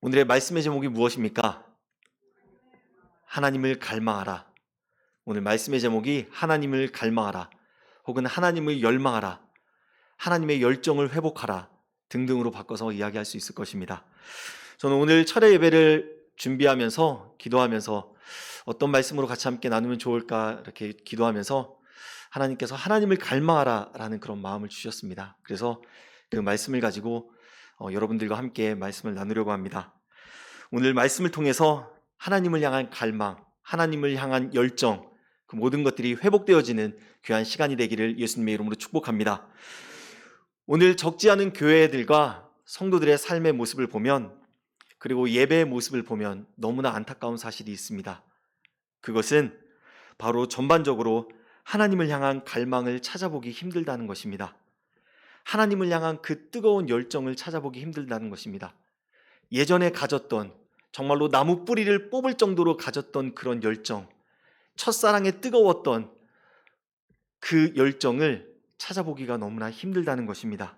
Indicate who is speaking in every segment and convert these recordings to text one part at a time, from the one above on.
Speaker 1: 오늘의 말씀의 제목이 무엇입니까? 하나님을 갈망하라. 오늘 말씀의 제목이 하나님을 갈망하라, 혹은 하나님을 열망하라, 하나님의 열정을 회복하라 등등으로 바꿔서 이야기할 수 있을 것입니다. 저는 오늘 철회 예배를 준비하면서 기도하면서 어떤 말씀으로 같이 함께 나누면 좋을까 이렇게 기도하면서 하나님께서 하나님을 갈망하라 라는 그런 마음을 주셨습니다. 그래서 그 말씀을 가지고 여러분들과 함께 말씀을 나누려고 합니다. 오늘 말씀을 통해서 하나님을 향한 갈망, 하나님을 향한 열정, 그 모든 것들이 회복되어지는 귀한 시간이 되기를 예수님의 이름으로 축복합니다. 오늘 적지 않은 교회들과 성도들의 삶의 모습을 보면, 그리고 예배의 모습을 보면 너무나 안타까운 사실이 있습니다. 그것은 바로 전반적으로 하나님을 향한 갈망을 찾아보기 힘들다는 것입니다. 하나님을 향한 그 뜨거운 열정을 찾아보기 힘들다는 것입니다. 예전에 가졌던, 정말로 나무 뿌리를 뽑을 정도로 가졌던 그런 열정, 첫사랑에 뜨거웠던 그 열정을 찾아보기가 너무나 힘들다는 것입니다.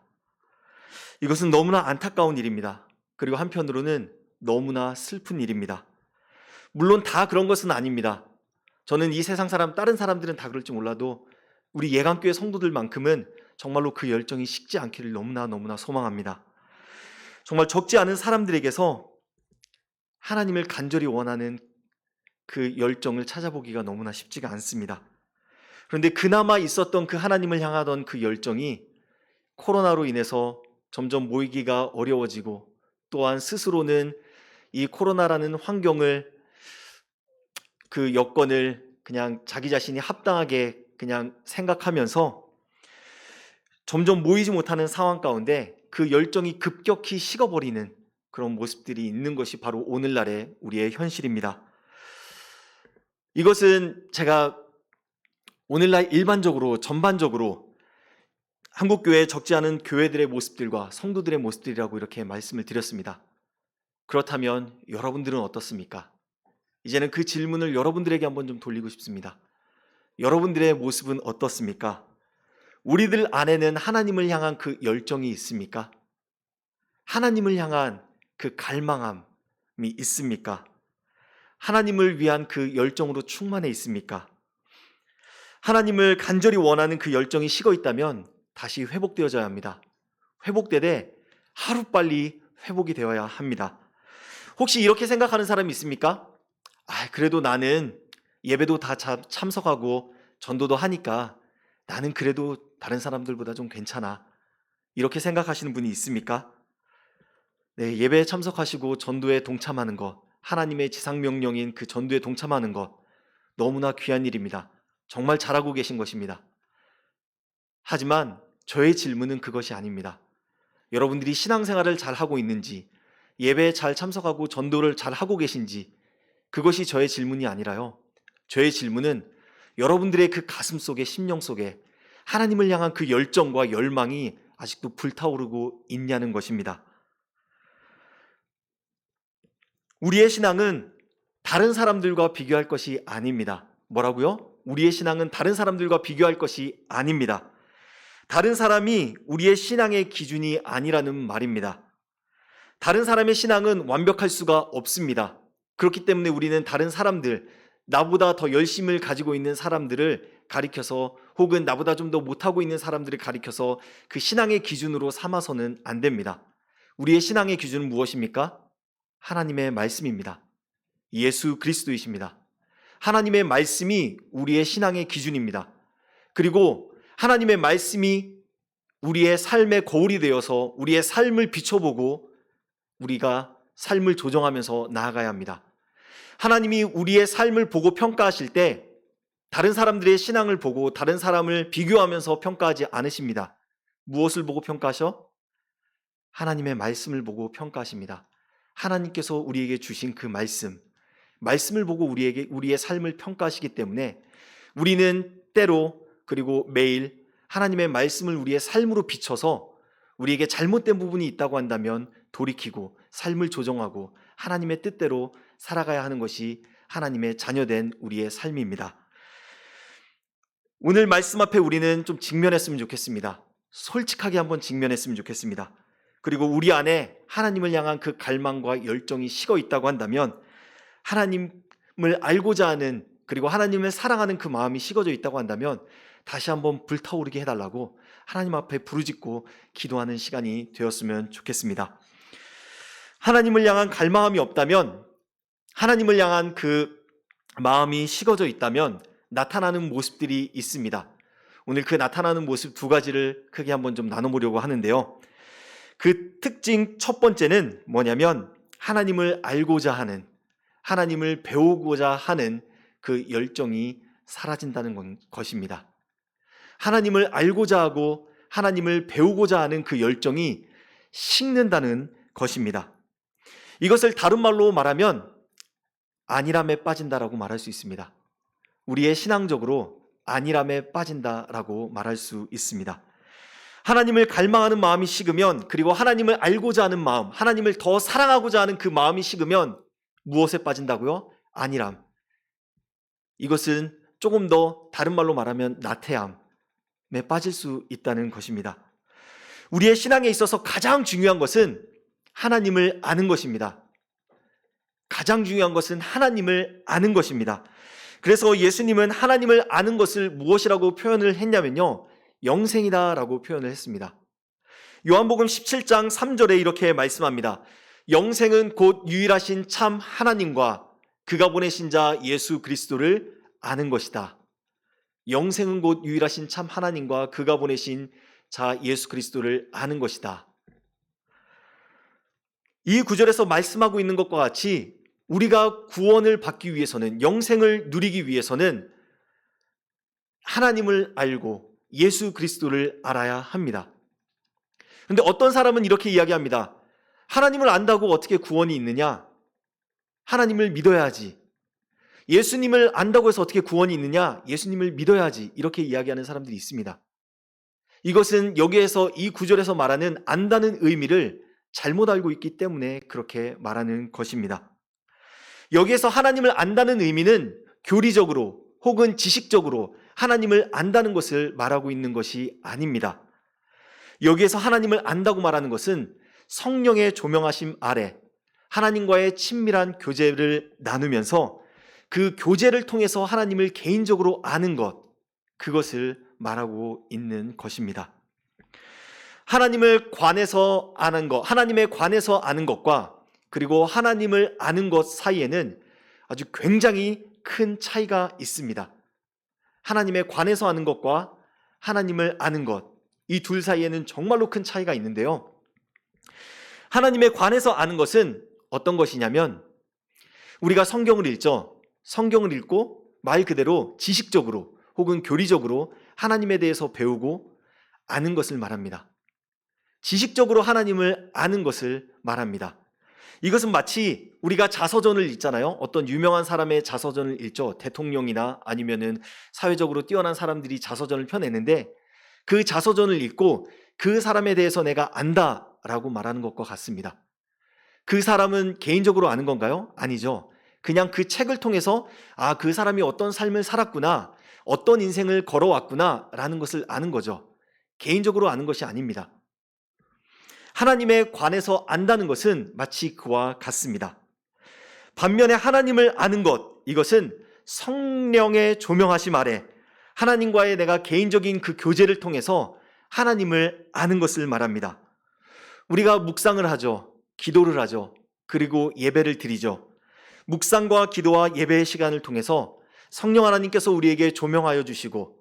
Speaker 1: 이것은 너무나 안타까운 일입니다. 그리고 한편으로는 너무나 슬픈 일입니다. 물론 다 그런 것은 아닙니다. 저는 이 세상 사람, 다른 사람들은 다 그럴지 몰라도 우리 예강교회 성도들만큼은 정말로 그 열정이 식지 않기를 너무나 소망합니다. 정말 적지 않은 사람들에게서 하나님을 간절히 원하는 그 열정을 찾아보기가 너무나 쉽지가 않습니다. 그런데 그나마 있었던 그 하나님을 향하던 그 열정이 코로나로 인해서 점점 모이기가 어려워지고, 또한 스스로는 이 코로나라는 환경을, 그 여건을 그냥 자기 자신이 합당하게 그냥 생각하면서 점점 모이지 못하는 상황 가운데 그 열정이 급격히 식어버리는 그런 모습들이 있는 것이 바로 오늘날의 우리의 현실입니다. 이것은 제가 오늘날 일반적으로, 전반적으로 한국교회에 적지 않은 교회들의 모습들과 성도들의 모습들이라고 이렇게 말씀을 드렸습니다. 그렇다면 여러분들은 어떻습니까? 이제는 그 질문을 여러분들에게 한번 좀 돌리고 싶습니다. 여러분들의 모습은 어떻습니까? 우리들 안에는 하나님을 향한 그 열정이 있습니까? 하나님을 향한 그 갈망함이 있습니까? 하나님을 위한 그 열정으로 충만해 있습니까? 하나님을 간절히 원하는 그 열정이 식어 있다면 다시 회복되어져야 합니다. 회복되되 하루빨리 회복이 되어야 합니다. 혹시 이렇게 생각하는 사람이 있습니까? 그래도 나는 예배도 다 참석하고 전도도 하니까 나는 그래도 다른 사람들보다 좀 괜찮아, 이렇게 생각하시는 분이 있습니까? 네, 예배에 참석하시고 전도에 동참하는 것, 하나님의 지상명령인 그 전도에 동참하는 것, 너무나 귀한 일입니다. 정말 잘하고 계신 것입니다. 하지만 저의 질문은 그것이 아닙니다. 여러분들이 신앙생활을 잘하고 있는지, 예배에 잘 참석하고 전도를 잘하고 계신지, 그것이 저의 질문이 아니라요, 저의 질문은 여러분들의 그 가슴 속에, 심령 속에 하나님을 향한 그 열정과 열망이 아직도 불타오르고 있냐는 것입니다. 우리의 신앙은 다른 사람들과 비교할 것이 아닙니다. 뭐라고요? 우리의 신앙은 다른 사람들과 비교할 것이 아닙니다. 다른 사람이 우리의 신앙의 기준이 아니라는 말입니다. 다른 사람의 신앙은 완벽할 수가 없습니다. 그렇기 때문에 우리는 다른 사람들, 나보다 더 열심을 가지고 있는 사람들을 가리켜서, 혹은 나보다 좀 더 못하고 있는 사람들을 가리켜서 그 신앙의 기준으로 삼아서는 안 됩니다. 우리의 신앙의 기준은 무엇입니까? 하나님의 말씀입니다. 예수 그리스도이십니다. 하나님의 말씀이 우리의 신앙의 기준입니다. 그리고 하나님의 말씀이 우리의 삶의 거울이 되어서 우리의 삶을 비춰보고 우리가 삶을 조정하면서 나아가야 합니다. 하나님이 우리의 삶을 보고 평가하실 때 다른 사람들의 신앙을 보고 다른 사람을 비교하면서 평가하지 않으십니다. 무엇을 보고 평가하셔? 하나님의 말씀을 보고 평가하십니다. 하나님께서 우리에게 주신 그 말씀을 보고 우리의 삶을 평가하시기 때문에 우리는 때로, 그리고 매일 하나님의 말씀을 우리의 삶으로 비춰서 우리에게 잘못된 부분이 있다고 한다면 돌이키고 삶을 조정하고 하나님의 뜻대로 살아가야 하는 것이 하나님의 자녀된 우리의 삶입니다. 오늘 말씀 앞에 우리는 좀 직면했으면 좋겠습니다. 솔직하게 한번 직면했으면 좋겠습니다. 그리고 우리 안에 하나님을 향한 그 갈망과 열정이 식어 있다고 한다면, 하나님을 알고자 하는, 그리고 하나님을 사랑하는 그 마음이 식어져 있다고 한다면 다시 한번 불타오르게 해달라고 하나님 앞에 부르짖고 기도하는 시간이 되었으면 좋겠습니다. 하나님을 향한 갈망함이 없다면, 하나님을 향한 그 마음이 식어져 있다면 나타나는 모습들이 있습니다. 오늘 그 나타나는 모습 두 가지를 크게 한번 좀 나눠보려고 하는데요. 그 특징 첫 번째는 뭐냐면, 하나님을 알고자 하는, 하나님을 배우고자 하는 그 열정이 사라진다는 것입니다. 하나님을 알고자 하고 하나님을 배우고자 하는 그 열정이 식는다는 것입니다. 이것을 다른 말로 말하면 안일함에 빠진다라고 말할 수 있습니다. 우리의 신앙적으로 안일함에 빠진다라고 말할 수 있습니다. 하나님을 갈망하는 마음이 식으면, 그리고 하나님을 알고자 하는 마음, 하나님을 더 사랑하고자 하는 그 마음이 식으면 무엇에 빠진다고요? 안일함. 이것은 조금 더 다른 말로 말하면 나태함에 빠질 수 있다는 것입니다. 우리의 신앙에 있어서 가장 중요한 것은 하나님을 아는 것입니다. 가장 중요한 것은 하나님을 아는 것입니다. 그래서 예수님은 하나님을 아는 것을 무엇이라고 표현을 했냐면요, 영생이다라고 표현을 했습니다. 요한복음 17장 3절에 이렇게 말씀합니다. 영생은 곧 유일하신 참 하나님과 그가 보내신 자 예수 그리스도를 아는 것이다. 영생은 곧 유일하신 참 하나님과 그가 보내신 자 예수 그리스도를 아는 것이다. 이 구절에서 말씀하고 있는 것과 같이 우리가 구원을 받기 위해서는, 영생을 누리기 위해서는 하나님을 알고 예수 그리스도를 알아야 합니다. 그런데 어떤 사람은 이렇게 이야기합니다. 하나님을 안다고 어떻게 구원이 있느냐? 하나님을 믿어야지. 예수님을 안다고 해서 어떻게 구원이 있느냐? 예수님을 믿어야지. 이렇게 이야기하는 사람들이 있습니다. 이것은 여기에서 이 구절에서 말하는 안다는 의미를 잘못 알고 있기 때문에 그렇게 말하는 것입니다. 여기에서 하나님을 안다는 의미는 교리적으로 혹은 지식적으로 하나님을 안다는 것을 말하고 있는 것이 아닙니다. 여기에서 하나님을 안다고 말하는 것은 성령의 조명하심 아래 하나님과의 친밀한 교제를 나누면서 그 교제를 통해서 하나님을 개인적으로 아는 것, 그것을 말하고 있는 것입니다. 하나님을 관해서 아는 것, 하나님에 관해서 아는 것과 그리고 하나님을 아는 것 사이에는 아주 굉장히 큰 차이가 있습니다. 하나님에 관해서 아는 것과 하나님을 아는 것, 이 둘 사이에는 정말로 큰 차이가 있는데요. 하나님에 관해서 아는 것은 어떤 것이냐면, 우리가 성경을 읽죠. 성경을 읽고 말 그대로 지식적으로 혹은 교리적으로 하나님에 대해서 배우고 아는 것을 말합니다. 지식적으로 하나님을 아는 것을 말합니다. 이것은 마치 우리가 자서전을 읽잖아요. 어떤 유명한 사람의 자서전을 읽죠. 대통령이나 아니면은 사회적으로 뛰어난 사람들이 자서전을 펴내는데 그 자서전을 읽고 그 사람에 대해서 내가 안다라고 말하는 것과 같습니다. 그 사람은 개인적으로 아는 건가요? 아니죠. 그냥 그 책을 통해서 그 사람이 어떤 삶을 살았구나, 어떤 인생을 걸어왔구나 라는 것을 아는 거죠. 개인적으로 아는 것이 아닙니다. 하나님에 관해서 안다는 것은 마치 그와 같습니다. 반면에 하나님을 아는 것, 이것은 성령의 조명하심 아래 하나님과의 내가 개인적인 그 교제를 통해서 하나님을 아는 것을 말합니다. 우리가 묵상을 하죠. 기도를 하죠. 그리고 예배를 드리죠. 묵상과 기도와 예배의 시간을 통해서 성령 하나님께서 우리에게 조명하여 주시고,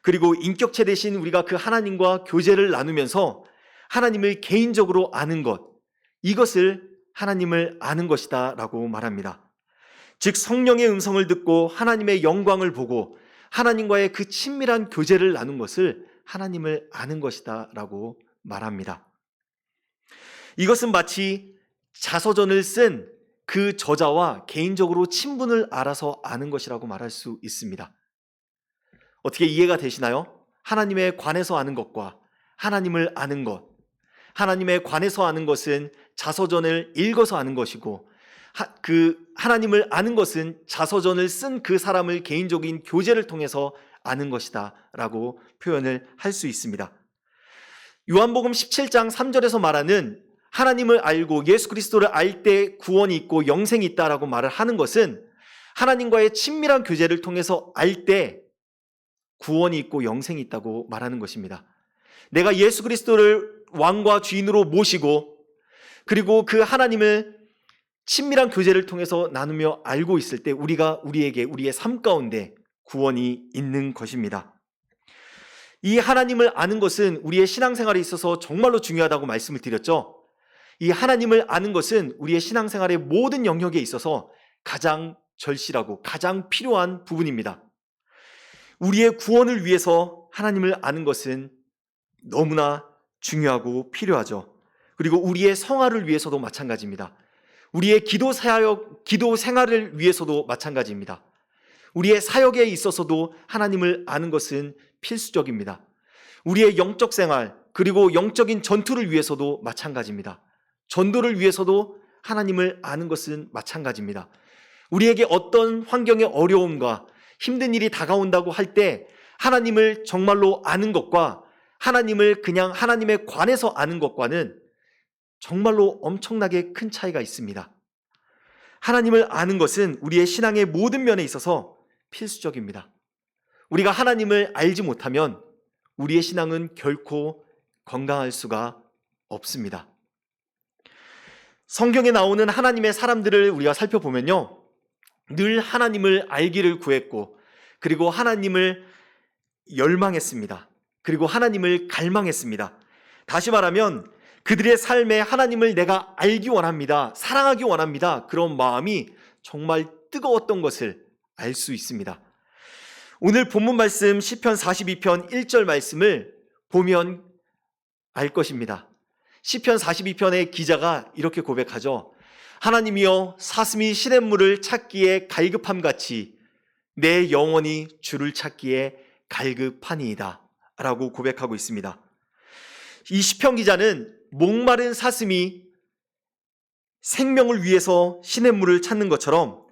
Speaker 1: 그리고 인격체 대신 우리가 그 하나님과 교제를 나누면서 하나님을 개인적으로 아는 것, 이것을 하나님을 아는 것이다 라고 말합니다. 즉 성령의 음성을 듣고 하나님의 영광을 보고 하나님과의 그 친밀한 교제를 나눈 것을 하나님을 아는 것이다 라고 말합니다. 이것은 마치 자서전을 쓴 그 저자와 개인적으로 친분을 알아서 아는 것이라고 말할 수 있습니다. 어떻게 이해가 되시나요? 하나님에 관해서 아는 것과 하나님을 아는 것, 하나님에 관해서 아는 것은 자서전을 읽어서 아는 것이고, 그 하나님을 아는 것은 자서전을 쓴 그 사람을 개인적인 교제를 통해서 아는 것이다 라고 표현을 할 수 있습니다. 요한복음 17장 3절에서 말하는 하나님을 알고 예수 그리스도를 알 때 구원이 있고 영생이 있다라고 말을 하는 것은 하나님과의 친밀한 교제를 통해서 알 때 구원이 있고 영생이 있다고 말하는 것입니다. 내가 예수 그리스도를 왕과 주인으로 모시고 그리고 그 하나님을 친밀한 교제를 통해서 나누며 알고 있을 때 우리에게 우리의 삶 가운데 구원이 있는 것입니다. 이 하나님을 아는 것은 우리의 신앙생활에 있어서 정말로 중요하다고 말씀을 드렸죠. 이 하나님을 아는 것은 우리의 신앙생활의 모든 영역에 있어서 가장 절실하고 가장 필요한 부분입니다. 우리의 구원을 위해서 하나님을 아는 것은 너무나 중요하고 필요하죠. 그리고 우리의 성화를 위해서도 마찬가지입니다. 우리의 기도 생활을 위해서도 마찬가지입니다. 우리의 사역에 있어서도 하나님을 아는 것은 필수적입니다. 우리의 영적 생활 그리고 영적인 전투를 위해서도 마찬가지입니다. 전도를 위해서도 하나님을 아는 것은 마찬가지입니다. 우리에게 어떤 환경의 어려움과 힘든 일이 다가온다고 할 때 하나님을 정말로 아는 것과 하나님을 그냥 하나님에 관해서 아는 것과는 정말로 엄청나게 큰 차이가 있습니다. 하나님을 아는 것은 우리의 신앙의 모든 면에 있어서 필수적입니다. 우리가 하나님을 알지 못하면 우리의 신앙은 결코 건강할 수가 없습니다. 성경에 나오는 하나님의 사람들을 우리가 살펴보면요, 늘 하나님을 알기를 구했고 그리고 하나님을 열망했습니다. 그리고 하나님을 갈망했습니다. 다시 말하면 그들의 삶에 하나님을 내가 알기 원합니다. 사랑하기 원합니다. 그런 마음이 정말 뜨거웠던 것을 알 수 있습니다. 오늘 본문 말씀 시편 42편 1절 말씀을 보면 알 것입니다. 시편 42편의 기자가 이렇게 고백하죠. 하나님이여 사슴이 시냇물을 찾기에 갈급함같이 내 영혼이 주를 찾기에 갈급하니이다 라고 고백하고 있습니다. 이 시편 기자는 목마른 사슴이 생명을 위해서 시냇물을 찾는 것처럼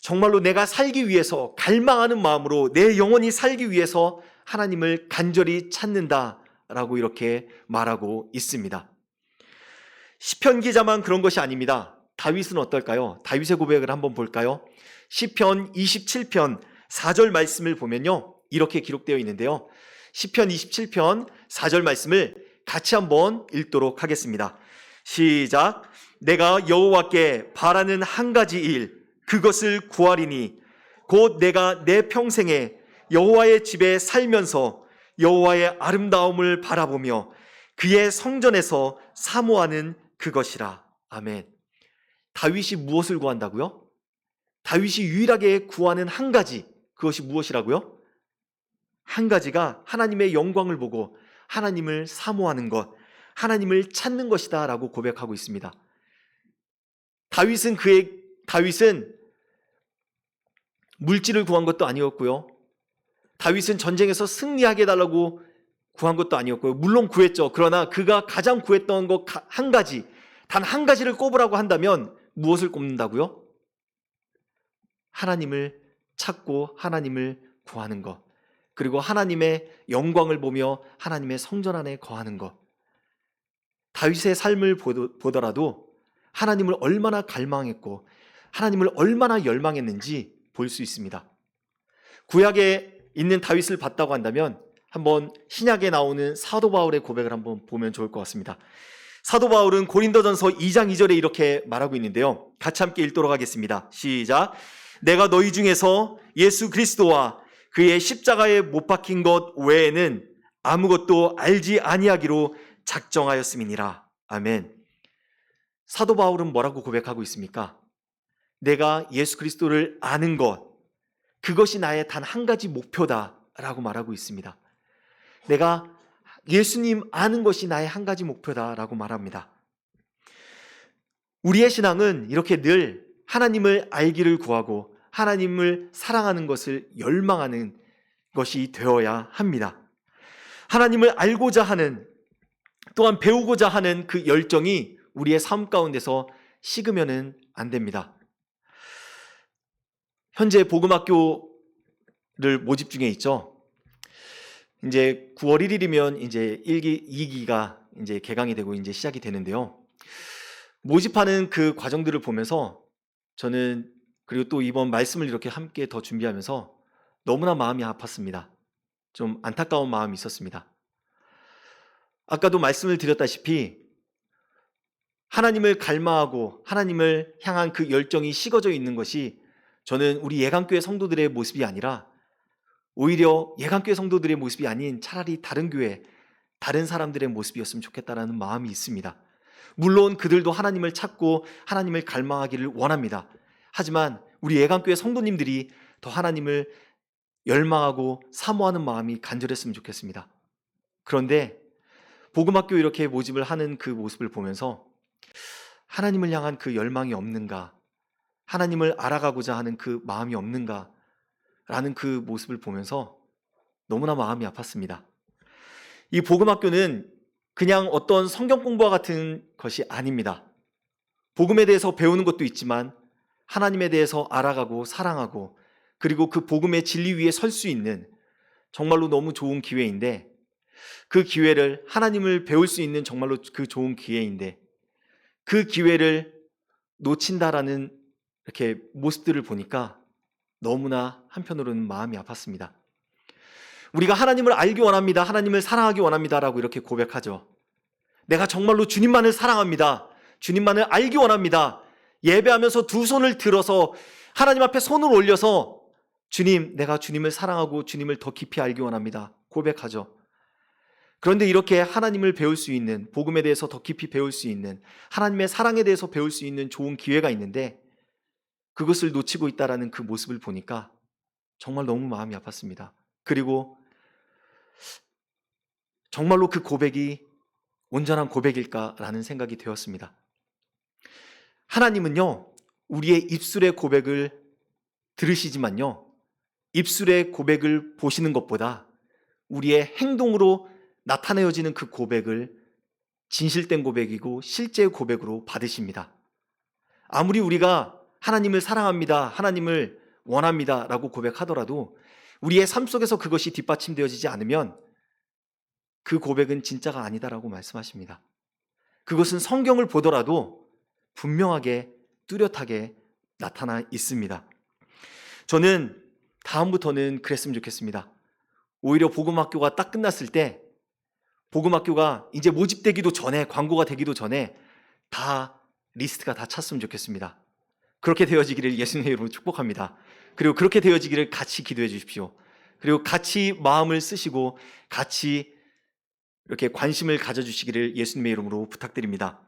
Speaker 1: 정말로 내가 살기 위해서 갈망하는 마음으로 내 영혼이 살기 위해서 하나님을 간절히 찾는다라고 이렇게 말하고 있습니다. 시편 기자만 그런 것이 아닙니다. 다윗은 어떨까요? 다윗의 고백을 한번 볼까요? 시편 27편 4절 말씀을 보면요, 이렇게 기록되어 있는데요. 시편 27편 4절 말씀을 같이 한번 읽도록 하겠습니다. 시작. 내가 여호와께 바라는 한 가지 일 그것을 구하리니 곧 내가 내 평생에 여호와의 집에 살면서 여호와의 아름다움을 바라보며 그의 성전에서 사모하는 그것이라. 아멘. 다윗이 무엇을 구한다고요? 다윗이 유일하게 구하는 한 가지, 그것이 무엇이라고요? 한 가지가 하나님의 영광을 보고 하나님을 사모하는 것, 하나님을 찾는 것이다 라고 고백하고 있습니다. 다윗은 물질을 구한 것도 아니었고요. 다윗은 전쟁에서 승리하게 해달라고 구한 것도 아니었고요. 물론 구했죠. 그러나 그가 가장 구했던 것 한 가지, 단 한 가지를 꼽으라고 한다면 무엇을 꼽는다고요? 하나님을 찾고 하나님을 구하는 것, 그리고 하나님의 영광을 보며 하나님의 성전 안에 거하는 것. 다윗의 삶을 보더라도 하나님을 얼마나 갈망했고 하나님을 얼마나 열망했는지 볼 수 있습니다. 구약에 있는 다윗을 봤다고 한다면 한번 신약에 나오는 사도 바울의 고백을 한번 보면 좋을 것 같습니다. 사도 바울은 고린도전서 2장 2절에 이렇게 말하고 있는데요. 같이 함께 읽도록 하겠습니다. 시작. 내가 너희 중에서 예수 그리스도와 그의 십자가에 못 박힌 것 외에는 아무것도 알지 아니하기로 작정하였음이니라. 아멘. 사도 바울은 뭐라고 고백하고 있습니까? 내가 예수 그리스도를 아는 것, 그것이 나의 단 한 가지 목표다라고 말하고 있습니다. 내가 예수님 아는 것이 나의 한 가지 목표다라고 말합니다. 우리의 신앙은 이렇게 늘 하나님을 알기를 구하고 하나님을 사랑하는 것을 열망하는 것이 되어야 합니다. 하나님을 알고자 하는, 또한 배우고자 하는 그 열정이 우리의 삶 가운데서 식으면은 안 됩니다. 현재 복음학교를 모집 중에 있죠. 이제 9월 1일이면 이제 1기, 2기가 이제 개강이 되고 이제 시작이 되는데요. 모집하는 그 과정들을 보면서 저는, 그리고 또 이번 말씀을 이렇게 함께 더 준비하면서 너무나 마음이 아팠습니다. 좀 안타까운 마음이 있었습니다. 아까도 말씀을 드렸다시피 하나님을 갈망하고 하나님을 향한 그 열정이 식어져 있는 것이 저는 우리 예강교회 성도들의 모습이 아니라 오히려 예강교회 성도들의 모습이 아닌 차라리 다른 교회, 다른 사람들의 모습이었으면 좋겠다라는 마음이 있습니다. 물론 그들도 하나님을 찾고 하나님을 갈망하기를 원합니다. 하지만 우리 예강교회 성도님들이 더 하나님을 열망하고 사모하는 마음이 간절했으면 좋겠습니다. 그런데 복음학교 이렇게 모집을 하는 그 모습을 보면서 하나님을 향한 그 열망이 없는가, 하나님을 알아가고자 하는 그 마음이 없는가 라는 그 모습을 보면서 너무나 마음이 아팠습니다. 이 복음학교는 그냥 어떤 성경 공부와 같은 것이 아닙니다. 복음에 대해서 배우는 것도 있지만 하나님에 대해서 알아가고 사랑하고 그리고 그 복음의 진리 위에 설 수 있는 정말로 너무 좋은 기회인데, 그 기회를, 하나님을 배울 수 있는 정말로 그 좋은 기회인데 그 기회를 놓친다라는 이렇게 모습들을 보니까 너무나 한편으로는 마음이 아팠습니다. 우리가 하나님을 알기 원합니다. 하나님을 사랑하기 원합니다라고 이렇게 고백하죠. 내가 정말로 주님만을 사랑합니다. 주님만을 알기 원합니다. 예배하면서 두 손을 들어서 하나님 앞에 손을 올려서 주님, 내가 주님을 사랑하고 주님을 더 깊이 알기 원합니다. 고백하죠. 그런데 이렇게 하나님을 배울 수 있는, 복음에 대해서 더 깊이 배울 수 있는, 하나님의 사랑에 대해서 배울 수 있는 좋은 기회가 있는데 그것을 놓치고 있다라는 그 모습을 보니까 정말 너무 마음이 아팠습니다. 그리고 정말로 그 고백이 온전한 고백일까라는 생각이 되었습니다. 하나님은요, 우리의 입술의 고백을 들으시지만요, 입술의 고백을 보시는 것보다 우리의 행동으로 나타내어지는 그 고백을 진실된 고백이고 실제의 고백으로 받으십니다. 아무리 우리가 하나님을 사랑합니다, 하나님을 원합니다 라고 고백하더라도 우리의 삶 속에서 그것이 뒷받침되어지지 않으면 그 고백은 진짜가 아니다라고 말씀하십니다. 그것은 성경을 보더라도 분명하게 뚜렷하게 나타나 있습니다. 저는 다음부터는 그랬으면 좋겠습니다. 오히려 복음학교가 딱 끝났을 때, 복음학교가 이제 모집되기도 전에, 광고가 되기도 전에 다 리스트가 다 찼으면 좋겠습니다. 그렇게 되어지기를 예수님의 이름으로 축복합니다. 그리고 그렇게 되어지기를 같이 기도해 주십시오. 그리고 같이 마음을 쓰시고 같이 이렇게 관심을 가져주시기를 예수님의 이름으로 부탁드립니다.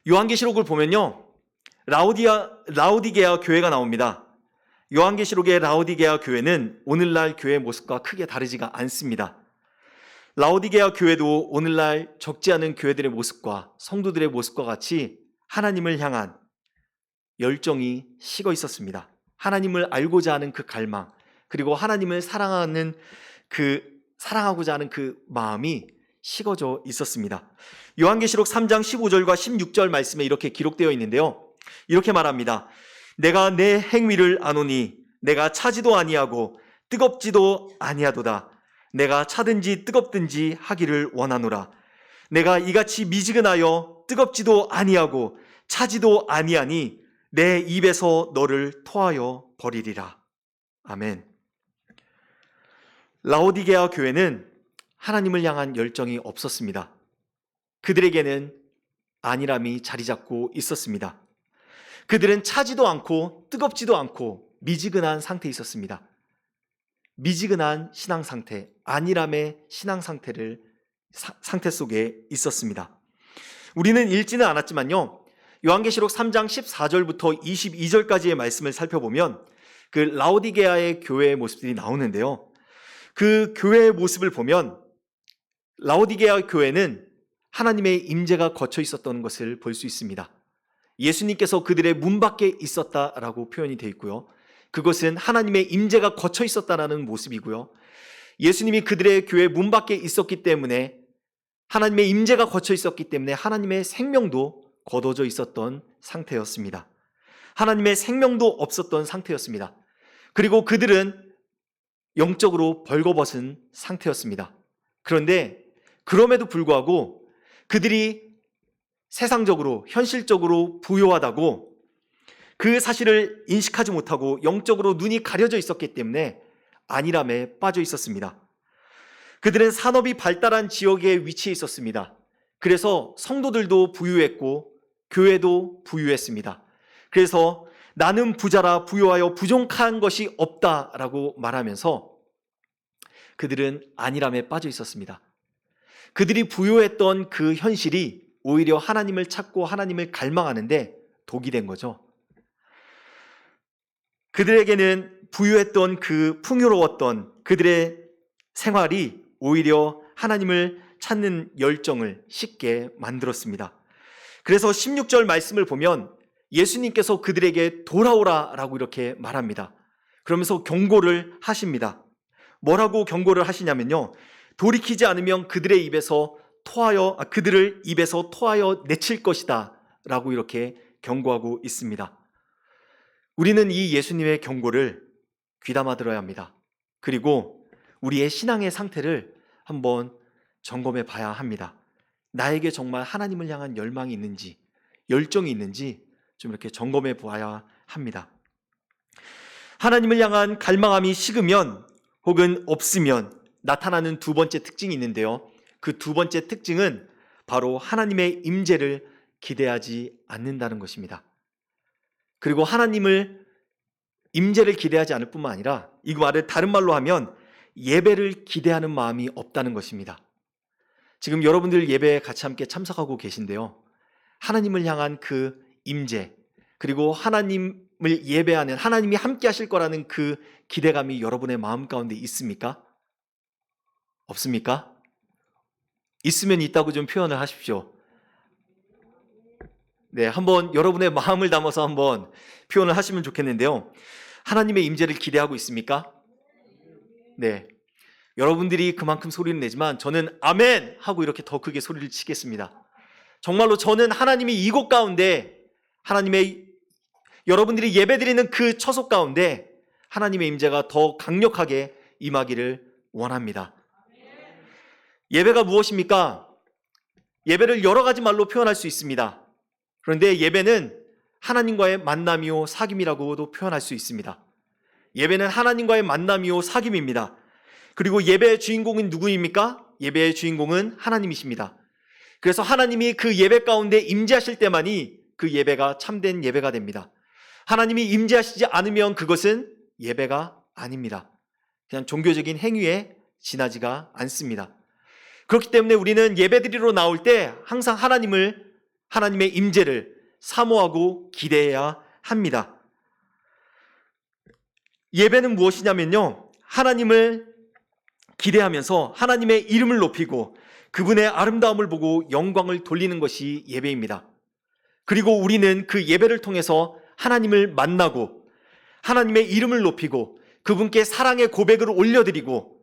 Speaker 1: 요한계시록을 보면요, 라오디게아 교회가 나옵니다. 요한계시록의 라오디게아 교회는 오늘날 교회 모습과 크게 다르지가 않습니다. 라오디게아 교회도 오늘날 적지 않은 교회들의 모습과 성도들의 모습과 같이 하나님을 향한 열정이 식어 있었습니다. 하나님을 알고자 하는 그 갈망, 그리고 하나님을 사랑하고자 하는 그 마음이 식어져 있었습니다. 요한계시록 3장 15절과 16절 말씀에 이렇게 기록되어 있는데요, 이렇게 말합니다. 내가 내 행위를 아노니 내가 차지도 아니하고 뜨겁지도 아니하도다. 내가 차든지 뜨겁든지 하기를 원하노라. 내가 이같이 미지근하여 뜨겁지도 아니하고 차지도 아니하니 내 입에서 너를 토하여 버리리라. 아멘. 라오디게아 교회는 하나님을 향한 열정이 없었습니다. 그들에게는 안일함이 자리 잡고 있었습니다. 그들은 차지도 않고 뜨겁지도 않고 미지근한 상태에 있었습니다. 미지근한 신앙 상태, 안일함의 신앙 상태 속에 있었습니다. 우리는 읽지는 않았지만요, 요한계시록 3장 14절부터 22절까지의 말씀을 살펴보면 그 라오디게아의 교회의 모습들이 나오는데요, 그 교회의 모습을 보면 라오디게아 교회는 하나님의 임재가 거쳐 있었던 것을 볼 수 있습니다. 예수님께서 그들의 문 밖에 있었다라고 표현이 되어 있고요, 그것은 하나님의 임재가 거쳐 있었다라는 모습이고요, 예수님이 그들의 교회 문 밖에 있었기 때문에, 하나님의 임재가 거쳐 있었기 때문에 하나님의 생명도 거둬져 있었던 상태였습니다. 하나님의 생명도 없었던 상태였습니다. 그리고 그들은 영적으로 벌거벗은 상태였습니다. 그런데 그럼에도 불구하고 그들이 세상적으로, 현실적으로 부유하다고 그 사실을 인식하지 못하고 영적으로 눈이 가려져 있었기 때문에 안일함에 빠져 있었습니다. 그들은 산업이 발달한 지역에 위치해 있었습니다. 그래서 성도들도 부유했고 교회도 부유했습니다. 그래서 나는 부자라 부유하여 부족한 것이 없다라고 말하면서 그들은 안일함에 빠져 있었습니다. 그들이 부유했던 그 현실이 오히려 하나님을 찾고 하나님을 갈망하는데 독이 된 거죠. 그들에게는 부유했던 그 풍요로웠던 그들의 생활이 오히려 하나님을 찾는 열정을 쉽게 만들었습니다. 그래서 16절 말씀을 보면 예수님께서 그들에게 돌아오라라고 이렇게 말합니다. 그러면서 경고를 하십니다. 뭐라고 경고를 하시냐면요, 돌이키지 않으면 그들을 입에서 토하여 내칠 것이다 라고 이렇게 경고하고 있습니다. 우리는 이 예수님의 경고를 귀담아 들어야 합니다. 그리고 우리의 신앙의 상태를 한번 점검해 봐야 합니다. 나에게 정말 하나님을 향한 열망이 있는지, 열정이 있는지 좀 이렇게 점검해 보아야 합니다. 하나님을 향한 갈망함이 식으면 혹은 없으면 나타나는 두 번째 특징이 있는데요. 그 두 번째 특징은 바로 하나님의 임재를 기대하지 않는다는 것입니다. 그리고 하나님을 임재를 기대하지 않을 뿐만 아니라 이 말을 다른 말로 하면 예배를 기대하는 마음이 없다는 것입니다. 지금 여러분들 예배에 같이 함께 참석하고 계신데요. 하나님을 향한 그 임재, 그리고 하나님을 예배하는, 하나님이 함께 하실 거라는 그 기대감이 여러분의 마음 가운데 있습니까? 없습니까? 있으면 있다고 좀 표현을 하십시오. 네, 한번 여러분의 마음을 담아서 한번 표현을 하시면 좋겠는데요. 하나님의 임재를 기대하고 있습니까? 네. 여러분들이 그만큼 소리를 내지만 저는 아멘! 하고 이렇게 더 크게 소리를 치겠습니다. 정말로 저는 하나님이 이곳 가운데, 하나님의 여러분들이 예배드리는 그 처소 가운데 하나님의 임재가 더 강력하게 임하기를 원합니다. 예배가 무엇입니까? 예배를 여러 가지 말로 표현할 수 있습니다. 그런데 예배는 하나님과의 만남이요 사귐이라고도 표현할 수 있습니다. 예배는 하나님과의 만남이요 사귐입니다. 그리고 예배의 주인공은 누구입니까? 예배의 주인공은 하나님이십니다. 그래서 하나님이 그 예배 가운데 임재하실 때만이 그 예배가 참된 예배가 됩니다. 하나님이 임재하시지 않으면 그것은 예배가 아닙니다. 그냥 종교적인 행위에 지나지가 않습니다. 그렇기 때문에 우리는 예배드리러 나올 때 항상 하나님의 임재를 사모하고 기대해야 합니다. 예배는 무엇이냐면요, 하나님을 기대하면서 하나님의 이름을 높이고 그분의 아름다움을 보고 영광을 돌리는 것이 예배입니다. 그리고 우리는 그 예배를 통해서 하나님을 만나고 하나님의 이름을 높이고 그분께 사랑의 고백을 올려드리고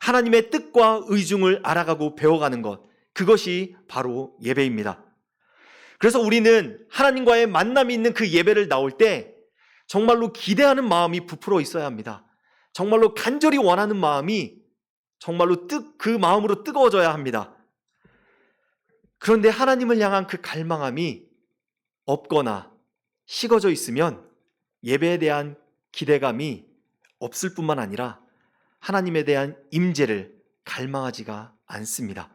Speaker 1: 하나님의 뜻과 의중을 알아가고 배워가는 것, 그것이 바로 예배입니다. 그래서 우리는 하나님과의 만남이 있는 그 예배를 나올 때 정말로 기대하는 마음이 부풀어 있어야 합니다. 정말로 간절히 원하는 마음이 정말로 그 마음으로 뜨거워져야 합니다. 그런데 하나님을 향한 그 갈망함이 없거나 식어져 있으면 예배에 대한 기대감이 없을 뿐만 아니라 하나님에 대한 임재를 갈망하지가 않습니다.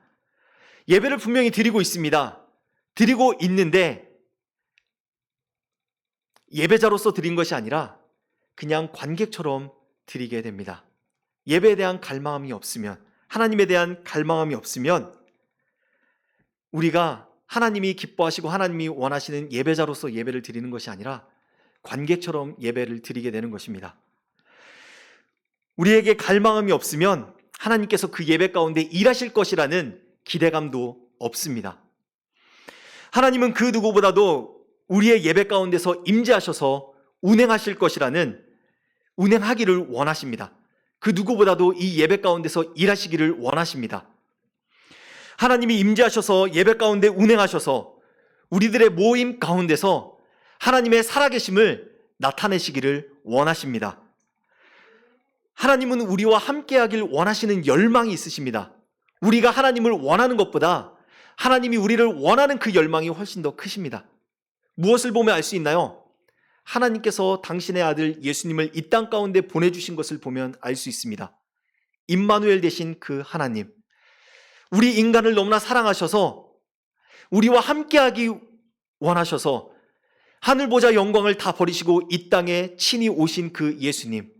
Speaker 1: 예배를 분명히 드리고 있습니다. 드리고 있는데 예배자로서 드린 것이 아니라 그냥 관객처럼 드리게 됩니다. 예배에 대한 갈망함이 없으면, 하나님에 대한 갈망함이 없으면 우리가 하나님이 기뻐하시고 하나님이 원하시는 예배자로서 예배를 드리는 것이 아니라 관객처럼 예배를 드리게 되는 것입니다. 우리에게 갈망함이 없으면 하나님께서 그 예배 가운데 일하실 것이라는 기대감도 없습니다. 하나님은 그 누구보다도 우리의 예배 가운데서 임재하셔서 운행하기를 원하십니다. 그 누구보다도 이 예배 가운데서 일하시기를 원하십니다. 하나님이 임재하셔서 예배 가운데 운행하셔서 우리들의 모임 가운데서 하나님의 살아계심을 나타내시기를 원하십니다. 하나님은 우리와 함께하길 원하시는 열망이 있으십니다. 우리가 하나님을 원하는 것보다 하나님이 우리를 원하는 그 열망이 훨씬 더 크십니다. 무엇을 보면 알 수 있나요? 하나님께서 당신의 아들 예수님을 이 땅 가운데 보내주신 것을 보면 알 수 있습니다. 임마누엘 되신 그 하나님, 우리 인간을 너무나 사랑하셔서 우리와 함께하기 원하셔서 하늘 보좌 영광을 다 버리시고 이 땅에 친히 오신 그 예수님,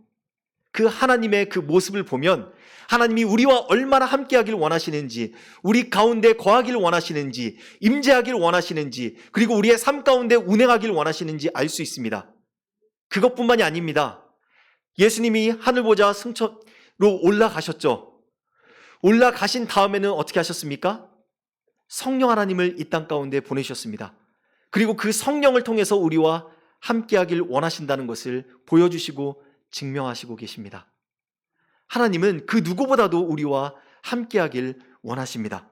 Speaker 1: 그 하나님의 그 모습을 보면 하나님이 우리와 얼마나 함께하길 원하시는지, 우리 가운데 거하길 원하시는지, 임재하길 원하시는지, 그리고 우리의 삶 가운데 운행하길 원하시는지 알 수 있습니다. 그것뿐만이 아닙니다. 예수님이 하늘 보좌 승천으로 올라가셨죠. 올라가신 다음에는 어떻게 하셨습니까? 성령 하나님을 이 땅 가운데 보내셨습니다. 그리고 그 성령을 통해서 우리와 함께하길 원하신다는 것을 보여주시고 증명하시고 계십니다. 하나님은 그 누구보다도 우리와 함께하길 원하십니다.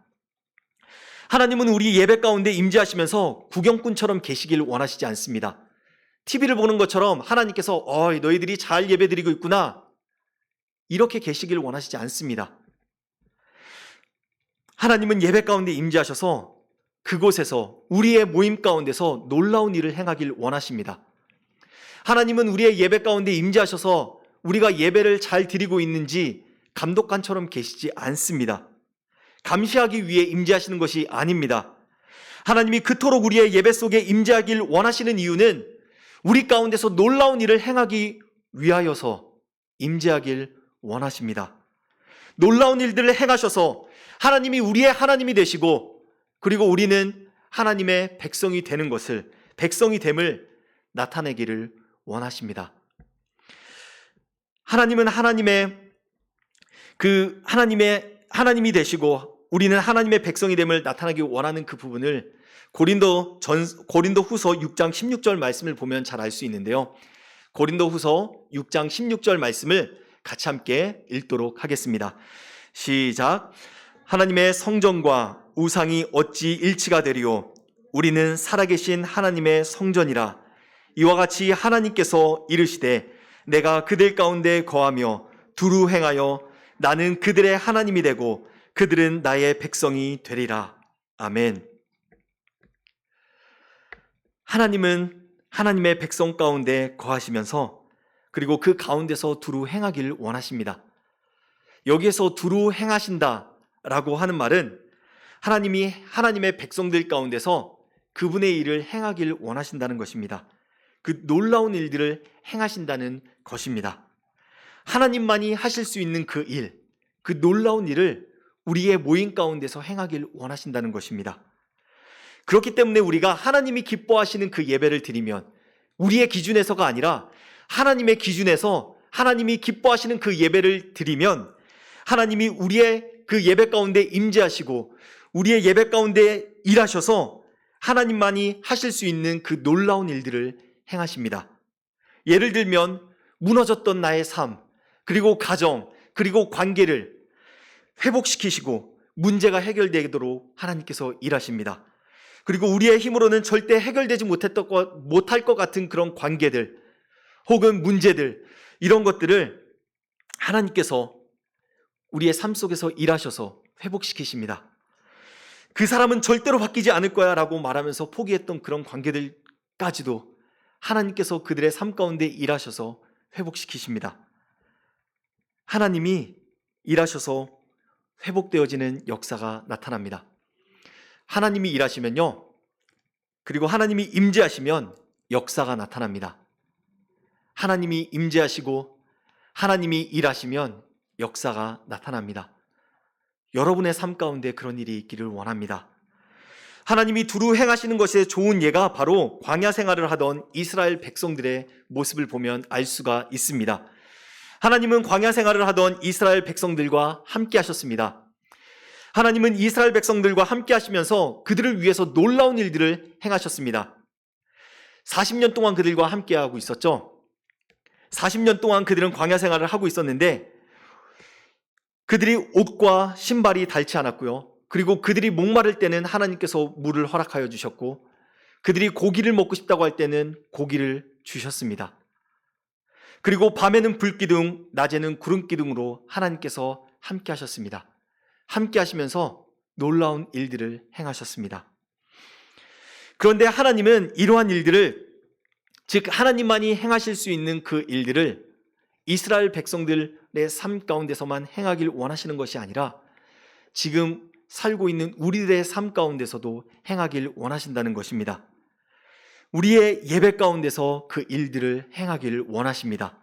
Speaker 1: 하나님은 우리 예배 가운데 임재하시면서 구경꾼처럼 계시길 원하시지 않습니다. TV를 보는 것처럼 하나님께서 너희들이 잘 예배드리고 있구나, 이렇게 계시길 원하시지 않습니다. 하나님은 예배 가운데 임재하셔서 그곳에서 우리의 모임 가운데서 놀라운 일을 행하길 원하십니다. 하나님은 우리의 예배 가운데 임재하셔서 우리가 예배를 잘 드리고 있는지 감독관처럼 계시지 않습니다. 감시하기 위해 임재하시는 것이 아닙니다. 하나님이 그토록 우리의 예배 속에 임재하길 원하시는 이유는 우리 가운데서 놀라운 일을 행하기 위하여서 임재하길 원하십니다. 놀라운 일들을 행하셔서 하나님이 우리의 하나님이 되시고, 그리고 우리는 하나님의 백성이 되는 것을, 백성이 됨을 나타내기를 원하십니다. 하나님은 하나님이 되시고 우리는 하나님의 백성이 됨을 나타나기 원하는 그 부분을 고린도 후서 6장 16절 말씀을 보면 잘 알 수 있는데요. 고린도 후서 6장 16절 말씀을 같이 함께 읽도록 하겠습니다. 시작. 하나님의 성전과 우상이 어찌 일치가 되리요? 우리는 살아계신 하나님의 성전이라. 이와 같이 하나님께서 이르시되 내가 그들 가운데 거하며 두루 행하여 나는 그들의 하나님이 되고 그들은 나의 백성이 되리라. 아멘. 하나님은 하나님의 백성 가운데 거하시면서 그리고 그 가운데서 두루 행하길 원하십니다. 여기에서 두루 행하신다라고 하는 말은 하나님이 하나님의 백성들 가운데서 그분의 일을 행하길 원하신다는 것입니다. 그 놀라운 일들을 행하신다는 것입니다. 하나님만이 하실 수 있는 그 일, 그 놀라운 일을 우리의 모임 가운데서 행하길 원하신다는 것입니다. 그렇기 때문에 우리가 하나님이 기뻐하시는 그 예배를 드리면 우리의 기준에서가 아니라 하나님의 기준에서 하나님이 기뻐하시는 그 예배를 드리면 하나님이 우리의 그 예배 가운데 임재하시고 우리의 예배 가운데 일하셔서 하나님만이 하실 수 있는 그 놀라운 일들을 행하십니다. 예를 들면 무너졌던 나의 삶, 그리고 가정, 그리고 관계를 회복시키시고 문제가 해결되도록 하나님께서 일하십니다. 그리고 우리의 힘으로는 절대 해결되지 못할 것 같은 그런 관계들 혹은 문제들, 이런 것들을 하나님께서 우리의 삶 속에서 일하셔서 회복시키십니다. 그 사람은 절대로 바뀌지 않을 거야 라고 말하면서 포기했던 그런 관계들까지도 하나님께서 그들의 삶 가운데 일하셔서 회복시키십니다. 하나님이 일하셔서 회복되어지는 역사가 나타납니다. 하나님이 일하시면요, 그리고 하나님이 임재하시면 역사가 나타납니다. 하나님이 임재하시고 하나님이 일하시면 역사가 나타납니다. 여러분의 삶 가운데 그런 일이 있기를 원합니다. 하나님이 두루 행하시는 것의 좋은 예가 바로 광야 생활을 하던 이스라엘 백성들의 모습을 보면 알 수가 있습니다. 하나님은 광야 생활을 하던 이스라엘 백성들과 함께 하셨습니다. 하나님은 이스라엘 백성들과 함께 하시면서 그들을 위해서 놀라운 일들을 행하셨습니다. 40년 동안 그들과 함께 하고 있었죠. 40년 동안 그들은 광야 생활을 하고 있었는데 그들이 옷과 신발이 닳지 않았고요. 그리고 그들이 목마를 때는 하나님께서 물을 허락하여 주셨고 그들이 고기를 먹고 싶다고 할 때는 고기를 주셨습니다. 그리고 밤에는 불기둥, 낮에는 구름기둥으로 하나님께서 함께 하셨습니다. 함께 하시면서 놀라운 일들을 행하셨습니다. 그런데 하나님은 이러한 일들을, 즉 하나님만이 행하실 수 있는 그 일들을 이스라엘 백성들의 삶 가운데서만 행하길 원하시는 것이 아니라 지금 살고 있는 우리들의 삶 가운데서도 행하길 원하신다는 것입니다. 우리의 예배 가운데서 그 일들을 행하길 원하십니다.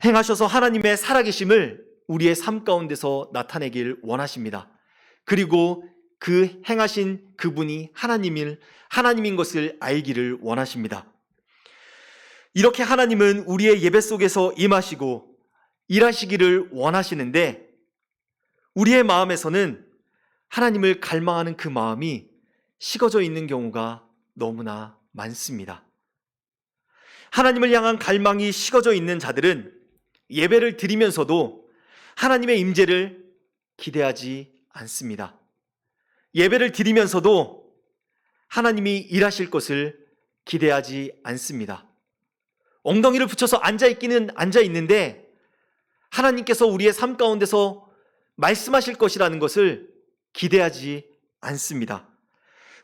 Speaker 1: 행하셔서 하나님의 살아계심을 우리의 삶 가운데서 나타내길 원하십니다. 그리고 그 행하신 그분이 하나님인 것을 알기를 원하십니다. 이렇게 하나님은 우리의 예배 속에서 임하시고 일하시기를 원하시는데 우리의 마음에서는 하나님을 갈망하는 그 마음이 식어져 있는 경우가 너무나 많습니다. 하나님을 향한 갈망이 식어져 있는 자들은 예배를 드리면서도 하나님의 임재를 기대하지 않습니다. 예배를 드리면서도 하나님이 일하실 것을 기대하지 않습니다. 엉덩이를 붙여서 앉아있기는 앉아있는데 하나님께서 우리의 삶 가운데서 말씀하실 것이라는 것을 기대하지 않습니다.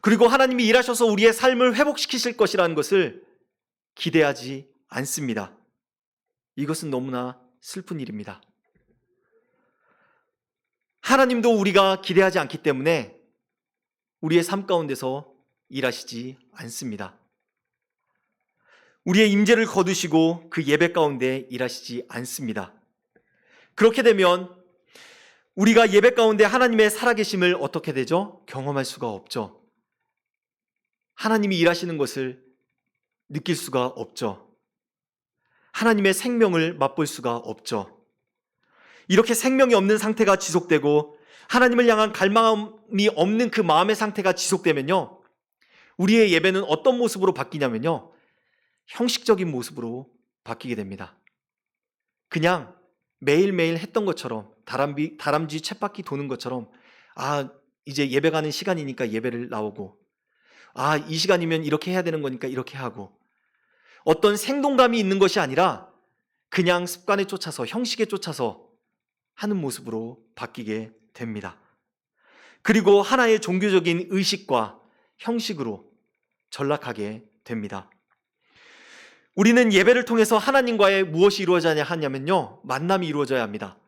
Speaker 1: 그리고 하나님이 일하셔서 우리의 삶을 회복시키실 것이라는 것을 기대하지 않습니다. 이것은 너무나 슬픈 일입니다. 하나님도 우리가 기대하지 않기 때문에 우리의 삶 가운데서 일하시지 않습니다. 우리의 임재를 거두시고 그 예배 가운데 일하시지 않습니다. 그렇게 되면 우리가 예배 가운데 하나님의 살아계심을 어떻게 되죠? 경험할 수가 없죠. 하나님이 일하시는 것을 느낄 수가 없죠. 하나님의 생명을 맛볼 수가 없죠. 이렇게 생명이 없는 상태가 지속되고 하나님을 향한 갈망이 없는 그 마음의 상태가 지속되면요, 우리의 예배는 어떤 모습으로 바뀌냐면요, 형식적인 모습으로 바뀌게 됩니다. 그냥 매일매일 했던 것처럼 다람쥐 쳇바퀴 도는 것처럼 이제 예배 가는 시간이니까 예배를 나오고 이 시간이면 이렇게 해야 되는 거니까 이렇게 하고 어떤 생동감이 있는 것이 아니라 그냥 습관에 쫓아서 형식에 쫓아서 하는 모습으로 바뀌게 됩니다. 그리고 하나의 종교적인 의식과 형식으로 전락하게 됩니다. 우리는 예배를 통해서 하나님과의 무엇이 이루어져야 하냐면요, 만남이 이루어져야 합니다.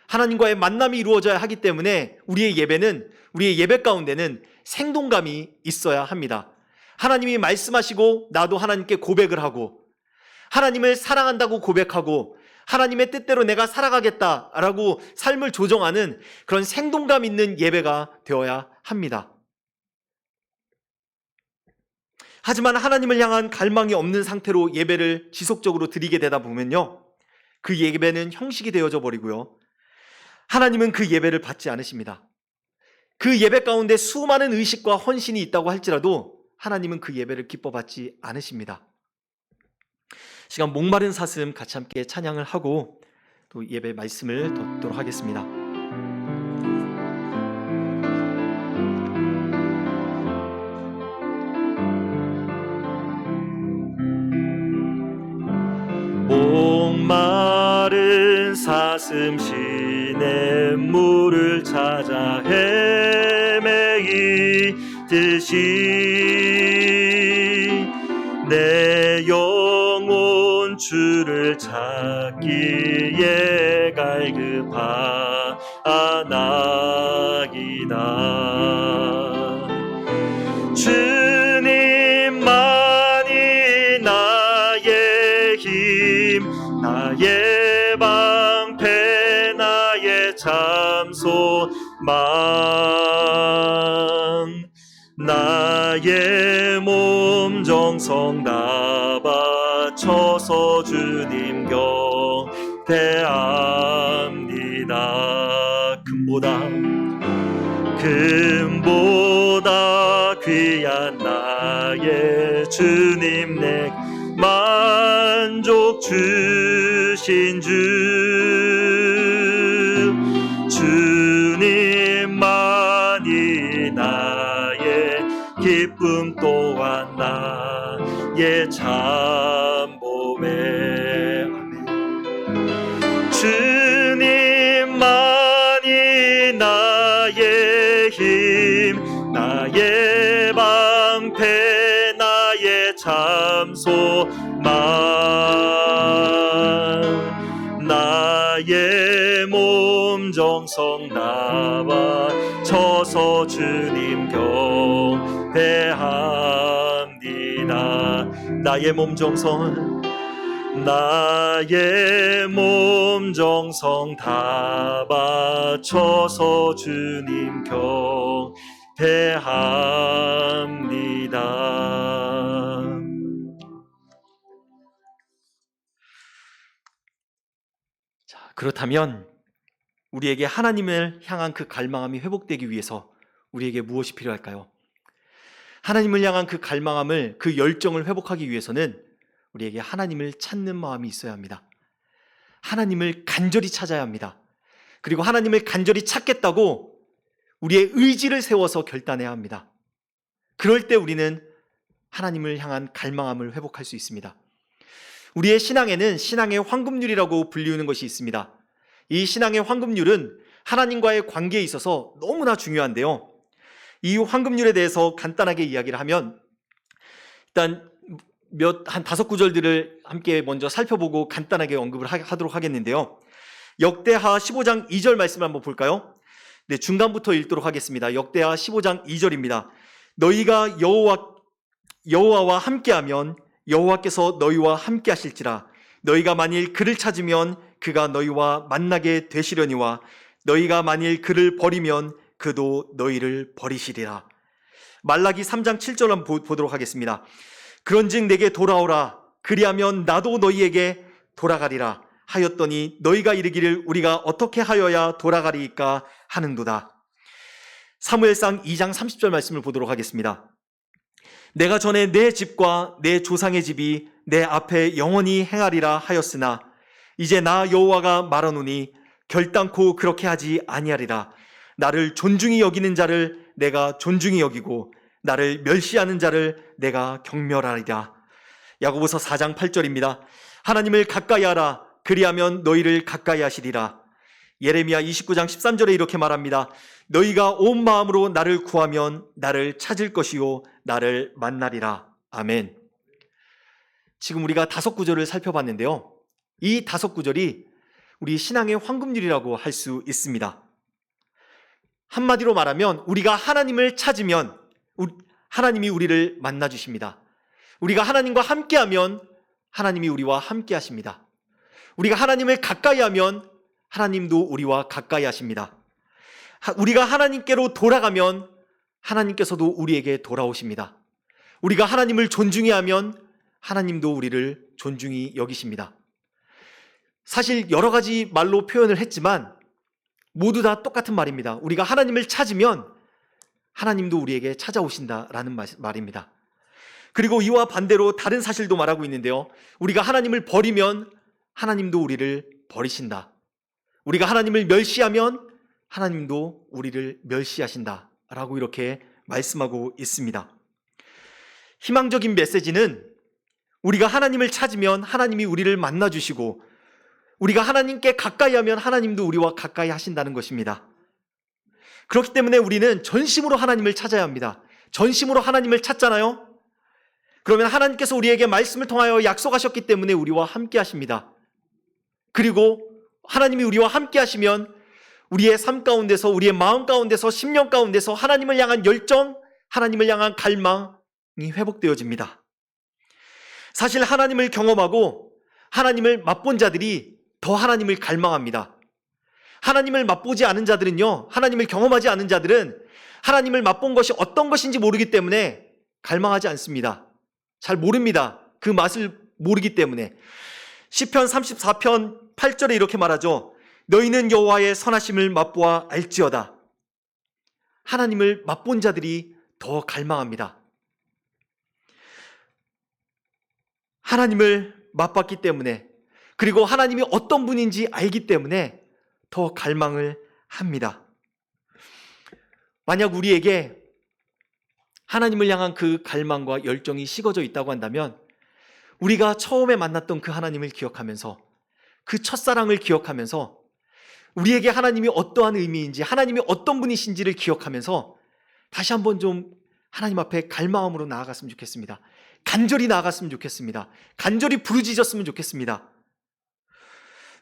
Speaker 1: 하나님과의 만남이 이루어져야 하기 때문에 우리의 예배 가운데는 생동감이 있어야 합니다. 하나님이 말씀하시고 나도 하나님께 고백을 하고 하나님을 사랑한다고 고백하고 하나님의 뜻대로 내가 살아가겠다라고 삶을 조정하는 그런 생동감 있는 예배가 되어야 합니다. 하지만 하나님을 향한 갈망이 없는 상태로 예배를 지속적으로 드리게 되다 보면요, 그 예배는 형식이 되어져 버리고요, 하나님은 그 예배를 받지 않으십니다. 그 예배 가운데 수많은 의식과 헌신이 있다고 할지라도 하나님은 그 예배를 기뻐받지 않으십니다. 시간 목마른 사슴 같이 함께 찬양을 하고 또 예배 말씀을 듣도록 하겠습니다. 목마른 사슴 시냇물을 찾아 헤매이듯이 내 영혼 주를 찾기에 갈급하나이다. 주님만이 나의 힘, 나의 방패, 나의 참소망, 나의 몸 정성 다 바쳐서 주님 경배합니다. 금보다 귀한 나의 주님, 내 만족 주신 주, 주님만이 나의 기쁨 또한 나의 참 보배합니다. 주소만. 나의 몸 정성 나와 쳐서 주님 경배합니다. 나의 몸 정성, 나의 몸 정성 다 바쳐서 주님 경배합니다. 자, 그렇다면 우리에게 하나님을 향한 그 갈망함이 회복되기 위해서 우리에게 무엇이 필요할까요? 하나님을 향한 그 갈망함을, 그 열정을 회복하기 위해서는 우리에게 하나님을 찾는 마음이 있어야 합니다. 하나님을 간절히 찾아야 합니다. 그리고 하나님을 간절히 찾겠다고 우리의 의지를 세워서 결단해야 합니다. 그럴 때 우리는 하나님을 향한 갈망함을 회복할 수 있습니다. 우리의 신앙에는 신앙의 황금률이라고 불리우는 것이 있습니다. 이 신앙의 황금률은 하나님과의 관계에 있어서 너무나 중요한데요. 이 황금률에 대해서 간단하게 이야기를 하면, 일단 한 5구절들을 함께 먼저 살펴보고 간단하게 언급을 하도록 하겠는데요. 역대하 15장 2절 말씀을 한번 볼까요? 네, 중간부터 읽도록 하겠습니다. 역대하 15장 2절입니다. 너희가 여호와와 함께하면 여호와께서 너희와 함께 하실지라. 너희가 만일 그를 찾으면 그가 너희와 만나게 되시려니와 너희가 만일 그를 버리면 그도 너희를 버리시리라. 말라기 3장 7절 한번 보도록 하겠습니다. 그런즉 내게 돌아오라. 그리하면 나도 너희에게 돌아가리라 하였더니 너희가 이르기를 우리가 어떻게 하여야 돌아가리이까 하는도다. 사무엘상 2장 30절 말씀을 보도록 하겠습니다. 내가 전에 내 집과 내 조상의 집이 내 앞에 영원히 행하리라 하였으나 이제 나 여호와가 말하노니 결단코 그렇게 하지 아니하리라. 나를 존중히 여기는 자를 내가 존중히 여기고 나를 멸시하는 자를 내가 경멸하리라. 야고보서 4장 8절입니다. 하나님을 가까이 하라. 그리하면 너희를 가까이 하시리라. 예레미야 29장 13절에 이렇게 말합니다. 너희가 온 마음으로 나를 구하면 나를 찾을 것이요 나를 만나리라. 아멘. 지금 우리가 5구절을 살펴봤는데요. 이 5구절이 우리 신앙의 황금률이라고 할 수 있습니다. 한마디로 말하면 우리가 하나님을 찾으면 하나님이 우리를 만나주십니다. 우리가 하나님과 함께하면 하나님이 우리와 함께 하십니다. 우리가 하나님을 가까이 하면 하나님도 우리와 가까이 하십니다. 우리가 하나님께로 돌아가면 하나님께서도 우리에게 돌아오십니다. 우리가 하나님을 존중히 하면 하나님도 우리를 존중히 여기십니다. 사실 여러 가지 말로 표현을 했지만 모두 다 똑같은 말입니다. 우리가 하나님을 찾으면 하나님도 우리에게 찾아오신다라는 말입니다. 그리고 이와 반대로 다른 사실도 말하고 있는데요. 우리가 하나님을 버리면 하나님도 우리를 버리신다. 우리가 하나님을 멸시하면 하나님도 우리를 멸시하신다라고 이렇게 말씀하고 있습니다. 희망적인 메시지는 우리가 하나님을 찾으면 하나님이 우리를 만나주시고 우리가 하나님께 가까이 하면 하나님도 우리와 가까이 하신다는 것입니다. 그렇기 때문에 우리는 전심으로 하나님을 찾아야 합니다. 전심으로 하나님을 찾잖아요. 그러면 하나님께서 우리에게 말씀을 통하여 약속하셨기 때문에 우리와 함께 하십니다. 그리고 하나님이 우리와 함께 하시면 우리의 삶 가운데서, 우리의 마음 가운데서, 심령 가운데서 하나님을 향한 열정, 하나님을 향한 갈망이 회복되어집니다. 사실 하나님을 경험하고 하나님을 맛본 자들이 더 하나님을 갈망합니다. 하나님을 맛보지 않은 자들은요, 하나님을 경험하지 않은 자들은 하나님을 맛본 것이 어떤 것인지 모르기 때문에 갈망하지 않습니다. 잘 모릅니다. 그 맛을 모르기 때문에. 시편 34편 8절에 이렇게 말하죠. 너희는 여호와의 선하심을 맛보아 알지어다. 하나님을 맛본 자들이 더 갈망합니다. 하나님을 맛봤기 때문에, 그리고 하나님이 어떤 분인지 알기 때문에 더 갈망을 합니다. 만약 우리에게 하나님을 향한 그 갈망과 열정이 식어져 있다고 한다면 우리가 처음에 만났던 그 하나님을 기억하면서, 그 첫사랑을 기억하면서, 우리에게 하나님이 어떠한 의미인지, 하나님이 어떤 분이신지를 기억하면서 다시 한번 좀 하나님 앞에 갈망함으로 나아갔으면 좋겠습니다. 간절히 나아갔으면 좋겠습니다. 간절히 부르짖었으면 좋겠습니다.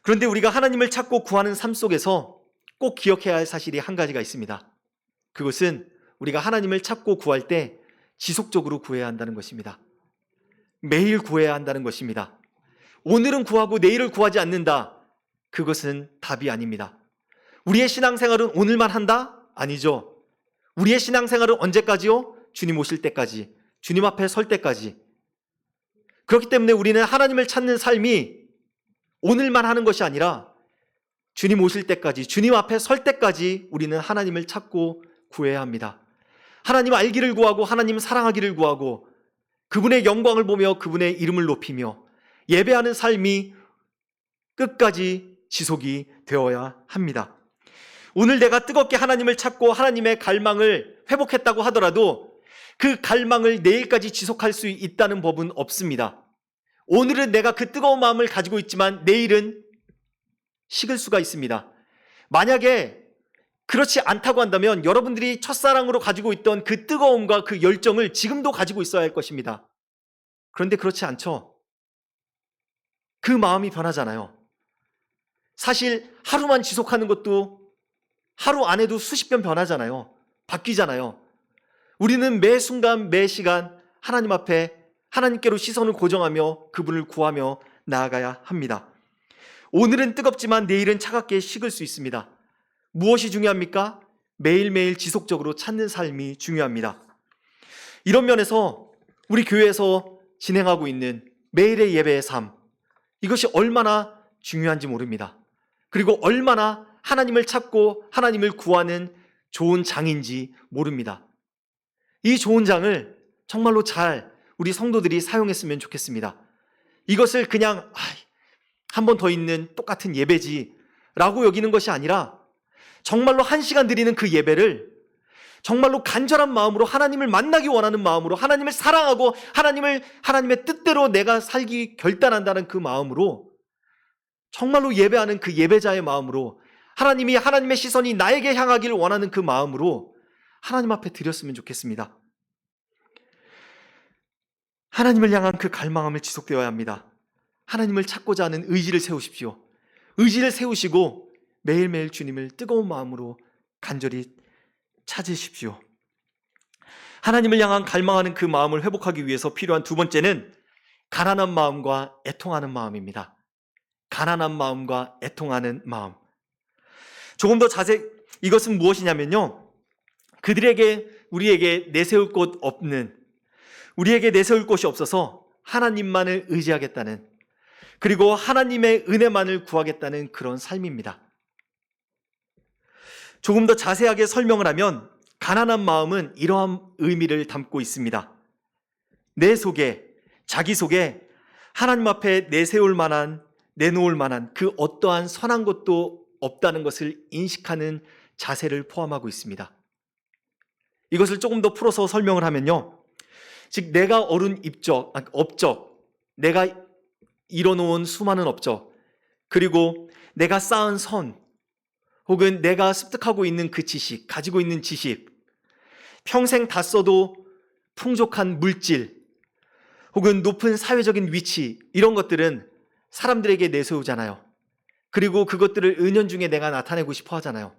Speaker 1: 그런데 우리가 하나님을 찾고 구하는 삶 속에서 꼭 기억해야 할 사실이 한 가지가 있습니다. 그것은 우리가 하나님을 찾고 구할 때 지속적으로 구해야 한다는 것입니다. 매일 구해야 한다는 것입니다. 오늘은 구하고 내일을 구하지 않는다. 그것은 답이 아닙니다. 우리의 신앙생활은 오늘만 한다? 아니죠. 우리의 신앙생활은 언제까지요? 주님 오실 때까지, 주님 앞에 설 때까지. 그렇기 때문에 우리는 하나님을 찾는 삶이 오늘만 하는 것이 아니라 주님 오실 때까지, 주님 앞에 설 때까지 우리는 하나님을 찾고 구해야 합니다. 하나님 알기를 구하고 하나님 사랑하기를 구하고 그분의 영광을 보며 그분의 이름을 높이며 예배하는 삶이 끝까지 지속이 되어야 합니다. 오늘 내가 뜨겁게 하나님을 찾고 하나님의 갈망을 회복했다고 하더라도 그 갈망을 내일까지 지속할 수 있다는 법은 없습니다. 오늘은 내가 그 뜨거운 마음을 가지고 있지만 내일은 식을 수가 있습니다. 만약에 그렇지 않다고 한다면 여러분들이 첫사랑으로 가지고 있던 그 뜨거움과 그 열정을 지금도 가지고 있어야 할 것입니다. 그런데 그렇지 않죠. 그 마음이 변하잖아요. 사실 하루만 지속하는 것도 하루 안에도 수십 번 변하잖아요. 바뀌잖아요. 우리는 매 순간 매 시간 하나님 앞에 하나님께로 시선을 고정하며 그분을 구하며 나아가야 합니다. 오늘은 뜨겁지만 내일은 차갑게 식을 수 있습니다. 무엇이 중요합니까? 매일매일 지속적으로 찾는 삶이 중요합니다. 이런 면에서 우리 교회에서 진행하고 있는 매일의 예배의 삶, 이것이 얼마나 중요한지 모릅니다. 그리고 얼마나 하나님을 찾고 하나님을 구하는 좋은 장인지 모릅니다. 이 좋은 장을 정말로 잘 우리 성도들이 사용했으면 좋겠습니다. 이것을 그냥 한 번 더 있는 똑같은 예배지 라고 여기는 것이 아니라 정말로 1시간 드리는 그 예배를 정말로 간절한 마음으로 하나님을 만나기 원하는 마음으로 하나님을 사랑하고 하나님의 뜻대로 내가 살기 결단한다는 그 마음으로 정말로 예배하는 그 예배자의 마음으로 하나님의 시선이 나에게 향하기를 원하는 그 마음으로 하나님 앞에 드렸으면 좋겠습니다. 하나님을 향한 그 갈망함을 지속되어야 합니다. 하나님을 찾고자 하는 의지를 세우십시오. 의지를 세우시고 매일매일 주님을 뜨거운 마음으로 간절히 찾으십시오. 하나님을 향한 갈망하는 그 마음을 회복하기 위해서 필요한 두 번째는 가난한 마음과 애통하는 마음입니다. 가난한 마음과 애통하는 마음. 조금 더 이것은 무엇이냐면요. 우리에게 내세울 곳이 없어서 하나님만을 의지하겠다는, 그리고 하나님의 은혜만을 구하겠다는 그런 삶입니다. 조금 더 자세하게 설명을 하면 가난한 마음은 이러한 의미를 담고 있습니다. 자기 속에 하나님 앞에 내놓을 만한 그 어떠한 선한 것도 없다는 것을 인식하는 자세를 포함하고 있습니다. 이것을 조금 더 풀어서 설명을 하면요. 즉 내가 얻은 업적, 내가 이뤄놓은 수많은 업적, 그리고 내가 쌓은 선, 혹은 내가 습득하고 있는 그 지식, 가지고 있는 지식, 평생 다 써도 풍족한 물질, 혹은 높은 사회적인 위치, 이런 것들은 사람들에게 내세우잖아요. 그리고 그것들을 은연중에 내가 나타내고 싶어 하잖아요.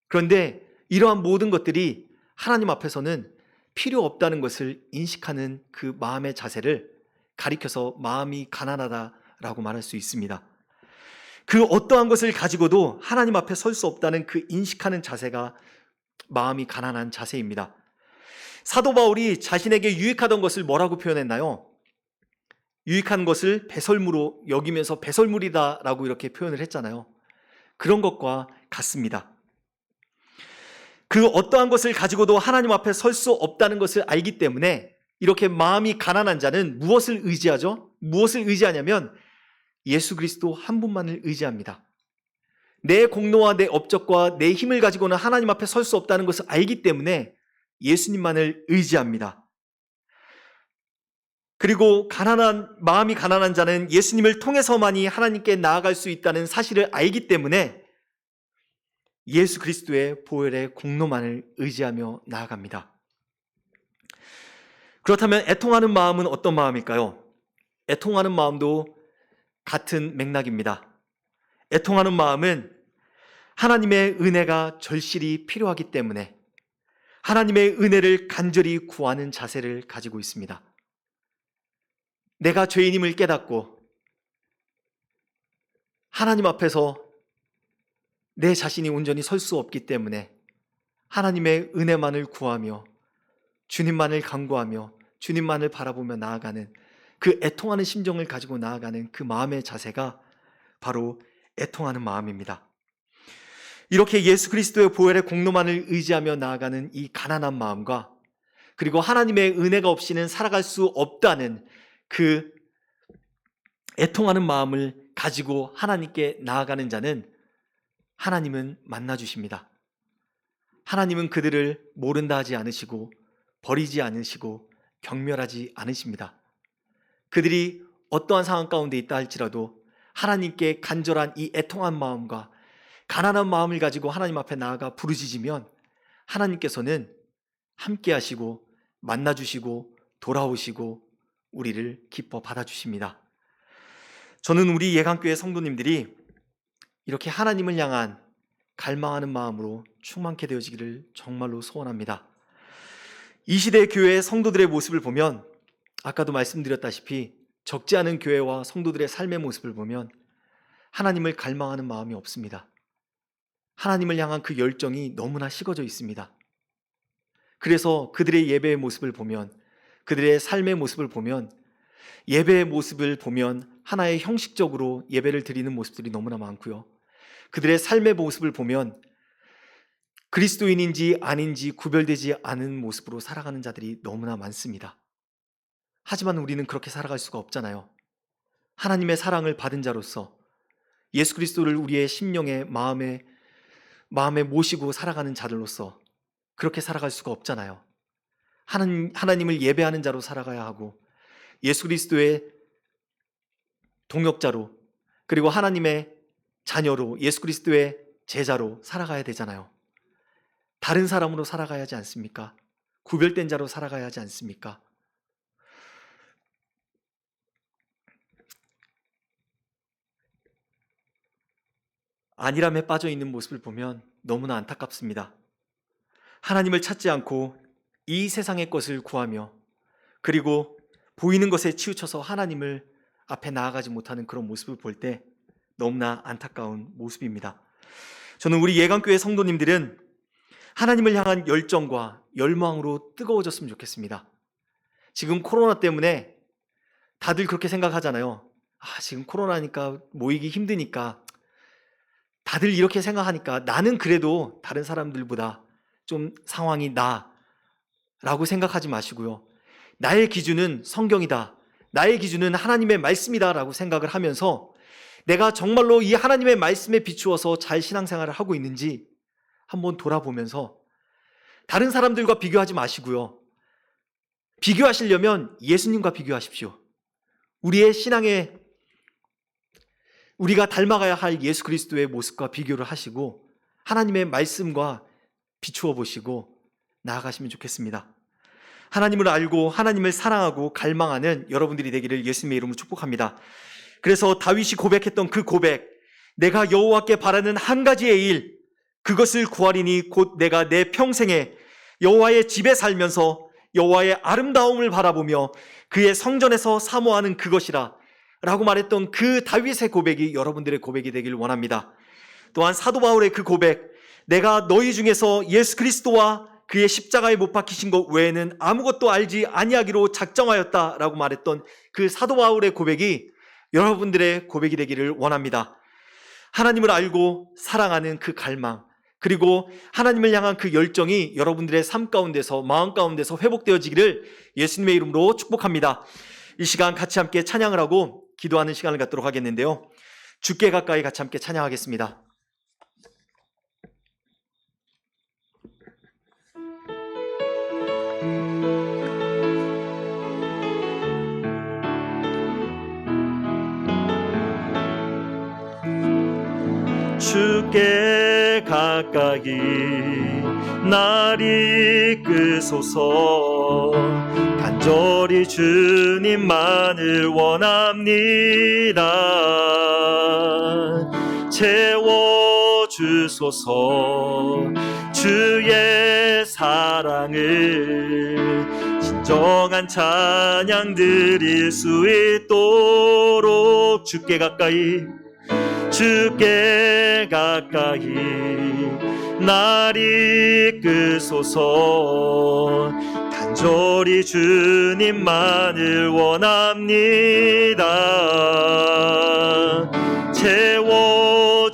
Speaker 1: 그런데 이러한 모든 것들이 하나님 앞에서는 필요 없다는 것을 인식하는 그 마음의 자세를 가리켜서 마음이 가난하다라고 말할 수 있습니다. 그 어떠한 것을 가지고도 하나님 앞에 설 수 없다는 그 인식하는 자세가 마음이 가난한 자세입니다. 사도 바울이 자신에게 유익하던 것을 뭐라고 표현했나요? 유익한 것을 배설물로 여기면서 배설물이다라고 이렇게 표현을 했잖아요. 그런 것과 같습니다. 그 어떠한 것을 가지고도 하나님 앞에 설 수 없다는 것을 알기 때문에 이렇게 마음이 가난한 자는 무엇을 의지하죠? 무엇을 의지하냐면 예수 그리스도 한 분만을 의지합니다. 내 공로와 내 업적과 내 힘을 가지고는 하나님 앞에 설 수 없다는 것을 알기 때문에 예수님만을 의지합니다. 그리고 마음이 가난한 자는 예수님을 통해서만이 하나님께 나아갈 수 있다는 사실을 알기 때문에 예수 그리스도의 보혈의 공로만을 의지하며 나아갑니다. 그렇다면 애통하는 마음은 어떤 마음일까요? 애통하는 마음도 같은 맥락입니다. 애통하는 마음은 하나님의 은혜가 절실히 필요하기 때문에 하나님의 은혜를 간절히 구하는 자세를 가지고 있습니다. 내가 죄인임을 깨닫고 하나님 앞에서 내 자신이 온전히 설 수 없기 때문에 하나님의 은혜만을 구하며 주님만을 간구하며 주님만을 바라보며 나아가는 그 애통하는 심정을 가지고 나아가는 그 마음의 자세가 바로 애통하는 마음입니다. 이렇게 예수 그리스도의 보혈의 공로만을 의지하며 나아가는 이 가난한 마음과 그리고 하나님의 은혜가 없이는 살아갈 수 없다는 그 애통하는 마음을 가지고 하나님께 나아가는 자는 하나님은 만나주십니다. 하나님은 그들을 모른다 하지 않으시고 버리지 않으시고 경멸하지 않으십니다. 그들이 어떠한 상황 가운데 있다 할지라도 하나님께 간절한 이 애통한 마음과 가난한 마음을 가지고 하나님 앞에 나아가 부르짖으면 하나님께서는 함께 하시고 만나주시고 돌아오시고 우리를 기뻐 받아주십니다. 저는 우리 예강교회 성도님들이 이렇게 하나님을 향한 갈망하는 마음으로 충만케 되어지기를 정말로 소원합니다. 이 시대 교회의 성도들의 모습을 보면 아까도 말씀드렸다시피 적지 않은 교회와 성도들의 삶의 모습을 보면 하나님을 갈망하는 마음이 없습니다. 하나님을 향한 그 열정이 너무나 식어져 있습니다. 그래서 그들의 예배의 모습을 보면, 그들의 삶의 모습을 보면, 예배의 모습을 보면 하나의 형식적으로 예배를 드리는 모습들이 너무나 많고요. 그들의 삶의 모습을 보면 그리스도인인지 아닌지 구별되지 않은 모습으로 살아가는 자들이 너무나 많습니다. 하지만 우리는 그렇게 살아갈 수가 없잖아요. 하나님의 사랑을 받은 자로서 예수 그리스도를 우리의 심령에 마음에 모시고 살아가는 자들로서 그렇게 살아갈 수가 없잖아요. 하나님을 예배하는 자로 살아가야 하고 예수 그리스도의 동역자로 그리고 하나님의 자녀로 예수 그리스도의 제자로 살아가야 되잖아요. 다른 사람으로 살아가야 하지 않습니까? 구별된 자로 살아가야 하지 않습니까? 안일함에 빠져 있는 모습을 보면 너무나 안타깝습니다. 하나님을 찾지 않고 이 세상의 것을 구하며 그리고 보이는 것에 치우쳐서 하나님을 앞에 나아가지 못하는 그런 모습을 볼 때 너무나 안타까운 모습입니다. 저는 우리 예강교회 성도님들은 하나님을 향한 열정과 열망으로 뜨거워졌으면 좋겠습니다. 지금 코로나 때문에 다들 그렇게 생각하잖아요. 지금 코로나니까 모이기 힘드니까 다들 이렇게 생각하니까 나는 그래도 다른 사람들보다 좀 상황이 나라고 생각하지 마시고요. 나의 기준은 성경이다. 나의 기준은 하나님의 말씀이다 라고 생각을 하면서 내가 정말로 이 하나님의 말씀에 비추어서 잘 신앙생활을 하고 있는지 한번 돌아보면서 다른 사람들과 비교하지 마시고요. 비교하시려면 예수님과 비교하십시오. 우리의 신앙에 우리가 닮아가야 할 예수 그리스도의 모습과 비교를 하시고 하나님의 말씀과 비추어 보시고 나아가시면 좋겠습니다. 하나님을 알고 하나님을 사랑하고 갈망하는 여러분들이 되기를 예수님의 이름으로 축복합니다. 그래서 다윗이 고백했던 그 고백, 내가 여호와께 바라는 한 가지의 일, 그것을 구하리니 곧 내가 내 평생에 여호와의 집에 살면서 여호와의 아름다움을 바라보며 그의 성전에서 사모하는 그것이라 라고 말했던 그 다윗의 고백이 여러분들의 고백이 되길 원합니다. 또한 사도 바울의 그 고백, 내가 너희 중에서 예수 그리스도와 그의 십자가에 못 박히신 것 외에는 아무것도 알지 아니하기로 작정하였다 라고 말했던 그 사도 바울의 고백이 여러분들의 고백이 되기를 원합니다. 하나님을 알고 사랑하는 그 갈망, 그리고 하나님을 향한 그 열정이 여러분들의 삶 가운데서, 마음 가운데서 회복되어지기를 예수님의 이름으로 축복합니다. 이 시간 같이 함께 찬양을 하고 기도하는 시간을 갖도록 하겠는데요. 주께 가까이 같이 함께 찬양하겠습니다. 주께 가까이 날 이끄소서. 간절히 주님만을 원합니다. 채워주소서. 주의 사랑을 진정한 찬양 드릴 수 있도록 주께 가까이 날 이끄소서. 간절히 주님만을 원합니다. 채워주소서.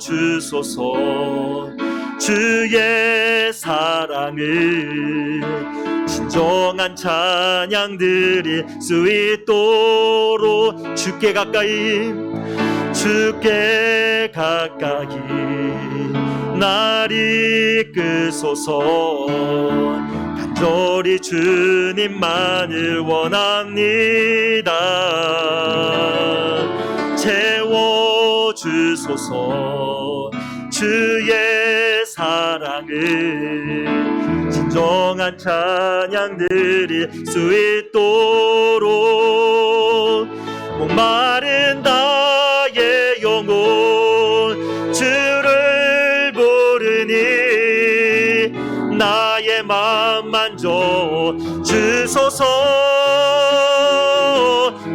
Speaker 1: 주의 사랑을 진정한 찬양 드릴 수 있도록 주께 가까이 날 이끄소서. 간절히 주님만을 원합니다. 채워주소서. 주의 사랑을 진정한 찬양 드릴 수 있도록 목마른 나의 영혼 주를 부르니 나의 맘 만져 주소서.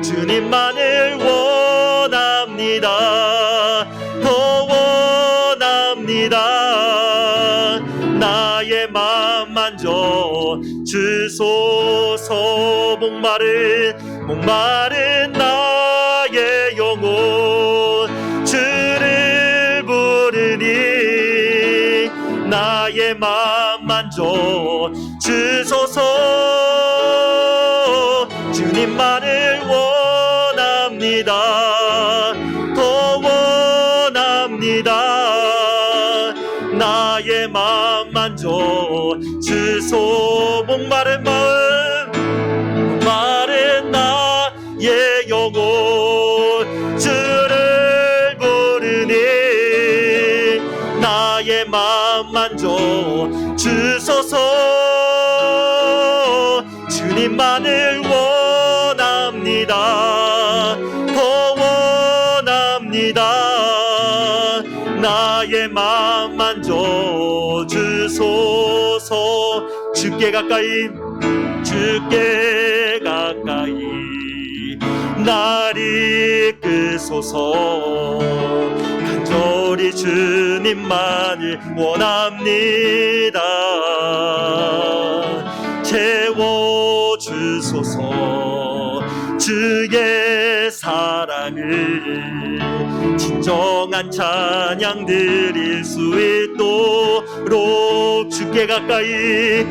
Speaker 1: 주님만을 원합니다. 더 원합니다. 나의 맘 만져 주소서. 목마른 나의 영혼 주를 부르니 나의 맘 만져 주소서. 주님만을 원합니다. 더 원합니다. 나의 맘 만져 주소. 목마른 나의 영혼 주를 부르니 나의 맘 만져 주소서. 주님만을 원합니다. 더 원합니다. 나의 맘 만져 주소서. 주께 가까이 날 이끄소서. 간절히 주님만을 원합니다. 채워주소서. 주의 사랑을 진정한 찬양 드릴 수 있도록 주께 가까이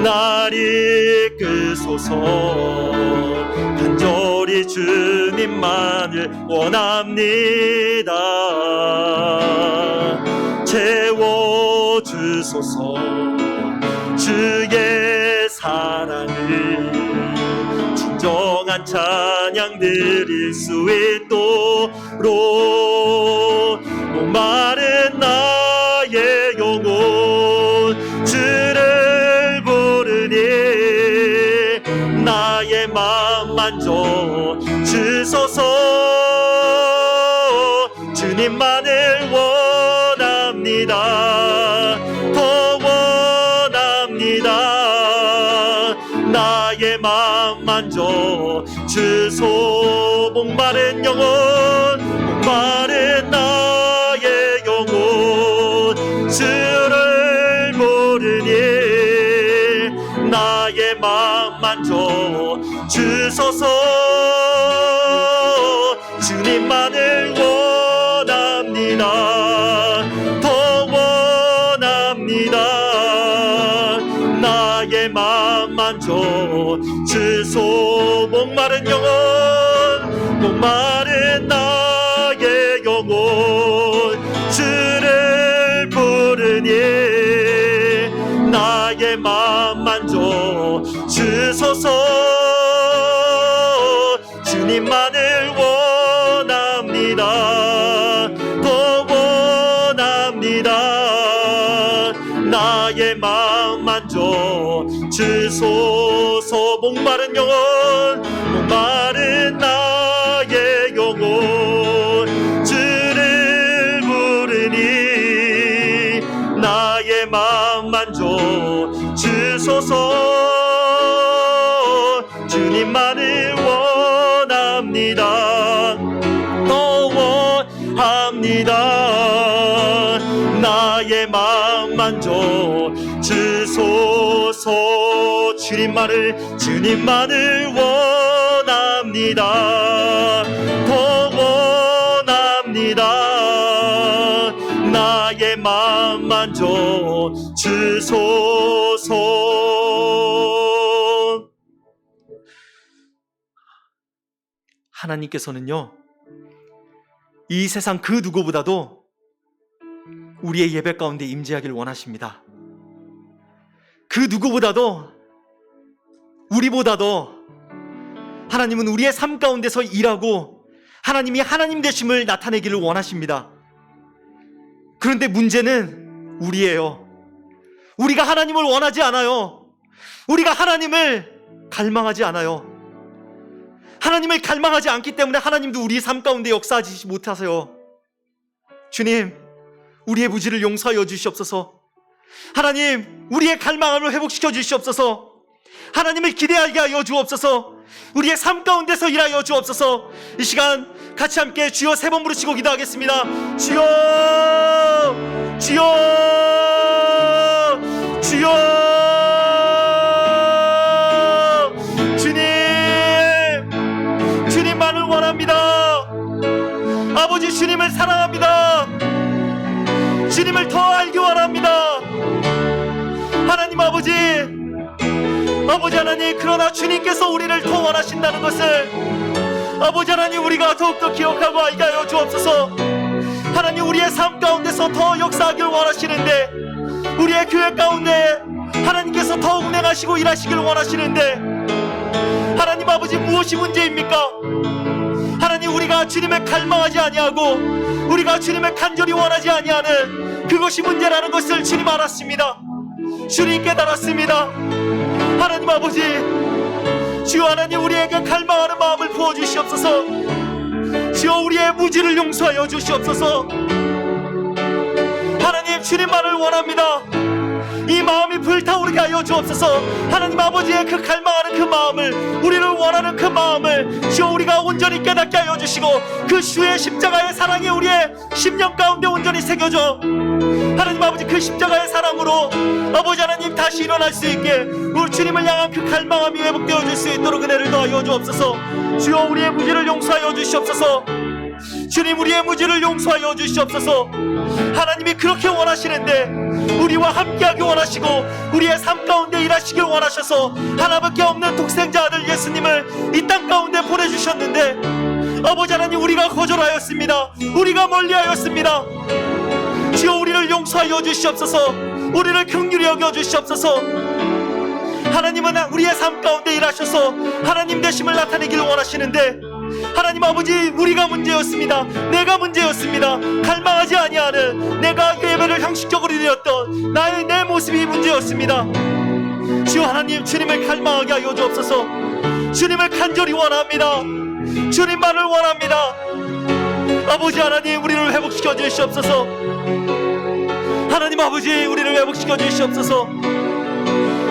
Speaker 1: 날 이끄소서. 간절히 주님만을 원합니다. 채워주소서. 주의 사랑을 진정한 찬양 드릴 수 있도록 목마른 나의 영혼 주를 부르니 나의 맘 만져 주소서. 주님만을 원합니다. 더 원합니다. 나의 맘 만져 주소. 목마른 나의 영혼 주를 부르니 나의 맘 만져 주소서. 주님만을 원합니다. 더 원합니다. 나의 맘 만져 주소. 목마른 나의 영혼 주를 부르니 나의 맘 만져 주소서. 주님만을 원합니다. 더 원합니다. 나의 맘 만져 주소서. 목마른 영혼, 목마른 나의 영혼, 주를 부르니 나의 맘만 줘 주소서. 주님만을 원합니다. 더 원합니다. 나의 맘만 줘 주소서. 주님만을 원합니다. 더 원합니다. 나의 맘만 줘 주소서. 하나님께서는요, 이 세상 그 누구보다도 우리의 예배 가운데 임재하기를 원하십니다. 그 누구보다도, 우리보다도 하나님은 우리의 삶 가운데서 일하고 하나님이 하나님 되심을 나타내기를 원하십니다. 그런데 문제는 우리예요. 우리가 하나님을 원하지 않아요. 우리가 하나님을 갈망하지 않아요. 하나님을 갈망하지 않기 때문에 하나님도 우리 삶 가운데 역사하지 못하세요. 주님, 우리의 무지를 용서하여 주시옵소서. 하나님, 우리의 갈망함을 회복시켜 주시옵소서. 하나님을 기대하게 하여 주옵소서. 우리의 삶 가운데서 일하여 주옵소서. 이 시간 같이 함께 주여 3번 부르시고 기도하겠습니다. 주여, 주여, 주여. 주님만을 원합니다. 아버지, 주님을 사랑합니다. 주님을 더 알기 원합니다. 하나님 아버지 하나님, 그러나 주님께서 우리를 더 원하신다는 것을 아버지 하나님, 우리가 더욱더 기억하고 알게 하여 주옵소서. 하나님, 우리의 삶 가운데서 더 역사하길 원하시는데, 우리의 교회 가운데 하나님께서 더 운행하시고 일하시길 원하시는데, 하나님 아버지, 무엇이 문제입니까? 하나님, 우리가 주님을 갈망하지 아니하고 우리가 주님을 간절히 원하지 아니하는 그것이 문제라는 것을 주님 알았습니다. 주님 깨달았습니다. 하나님 아버지, 주여 하나님, 우리에게 갈망하는 마음을 부어주시옵소서. 주여 우리의 무지를 용서하여 주시옵소서. 하나님, 주님만을 원합니다. 이 마음이 불타오르게 하여 주옵소서. 하나님 아버지의 그 갈망하는 그 마음을, 우리를 원하는 그 마음을 주여 우리가 온전히 깨닫게 하여 주시고, 그 주의 십자가의 사랑이 우리의 심령 가운데 온전히 새겨져 하나님 아버지, 그 십자가의 사랑으로 아버지 하나님 다시 일어날 수 있게 우리 주님을 향한 그 갈망함이 회복되어 줄 수 있도록 은혜를 더하여 주옵소서. 주여 우리의 무지를 용서하여 주시옵소서. 주님, 우리의 무지를 용서하여 주시옵소서. 하나님이 그렇게 원하시는데 우리와 함께하기 원하시고 우리의 삶 가운데 일하시길 원하셔서 하나밖에 없는 독생자 아들 예수님을 이 땅 가운데 보내주셨는데, 아버지 하나님, 우리가 거절하였습니다. 우리가 멀리하였습니다. 주여 우리를 용서하여 주시옵소서. 우리를 긍휼히 여겨 주시옵소서. 하나님은 우리의 삶 가운데 일하셔서 하나님 되심을 나타내기를 원하시는데, 하나님 아버지, 우리가 문제였습니다. 내가 문제였습니다. 갈망하지 아니하는 내가 예배를 형식적으로 드렸던 내 모습이 문제였습니다. 주여 하나님, 주님을 갈망하게 하여 주옵소서. 주님을 간절히 원합니다. 주님만을 원합니다. 아버지 하나님, 우리를 회복시켜 주시옵소서. 하나님 아버지, 우리를 회복시켜 주시옵소서.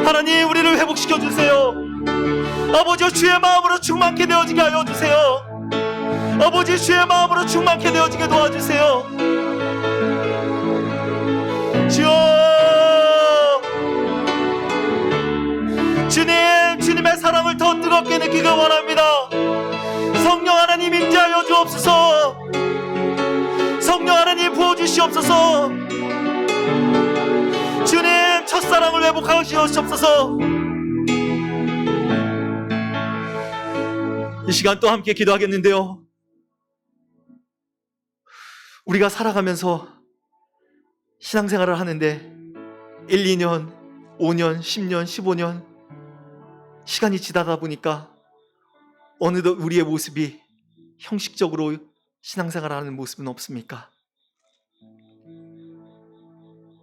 Speaker 1: 하나님, 우리를 회복시켜 주세요. 아버지, 주의 마음으로 충만케 되어지게 하여 주세요. 아버지, 주의 마음으로 충만케 되어지게 도와주세요. 주여, 주님, 주님의 사랑을 더 뜨겁게 느끼길 원합니다. 성령 하나님, 임재하여 주옵소서. 성령 하나님, 부어주시옵소서. 주님, 첫사랑을 회복하시옵소서. 이 시간 또 함께 기도하겠는데요, 우리가 살아가면서 신앙생활을 하는데 1, 2년, 5년, 10년, 15년 시간이 지나다 보니까 어느덧 우리의 모습이 형식적으로 신앙생활을 하는 모습은 없습니까?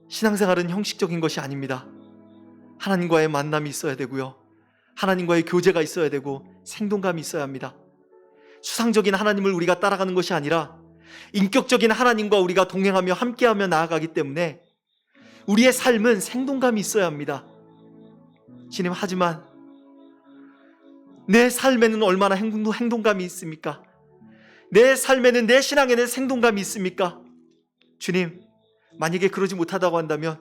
Speaker 1: 신앙생활은 형식적인 것이 아닙니다. 하나님과의 만남이 있어야 되고요, 하나님과의 교제가 있어야 되고 생동감이 있어야 합니다. 수상적인 하나님을 우리가 따라가는 것이 아니라 인격적인 하나님과 우리가 동행하며 함께하며 나아가기 때문에 우리의 삶은 생동감이 있어야 합니다. 주님, 하지만 내 삶에는 얼마나 행동감이 있습니까? 내 삶에는, 내 신앙에는 생동감이 있습니까? 주님, 만약에 그러지 못하다고 한다면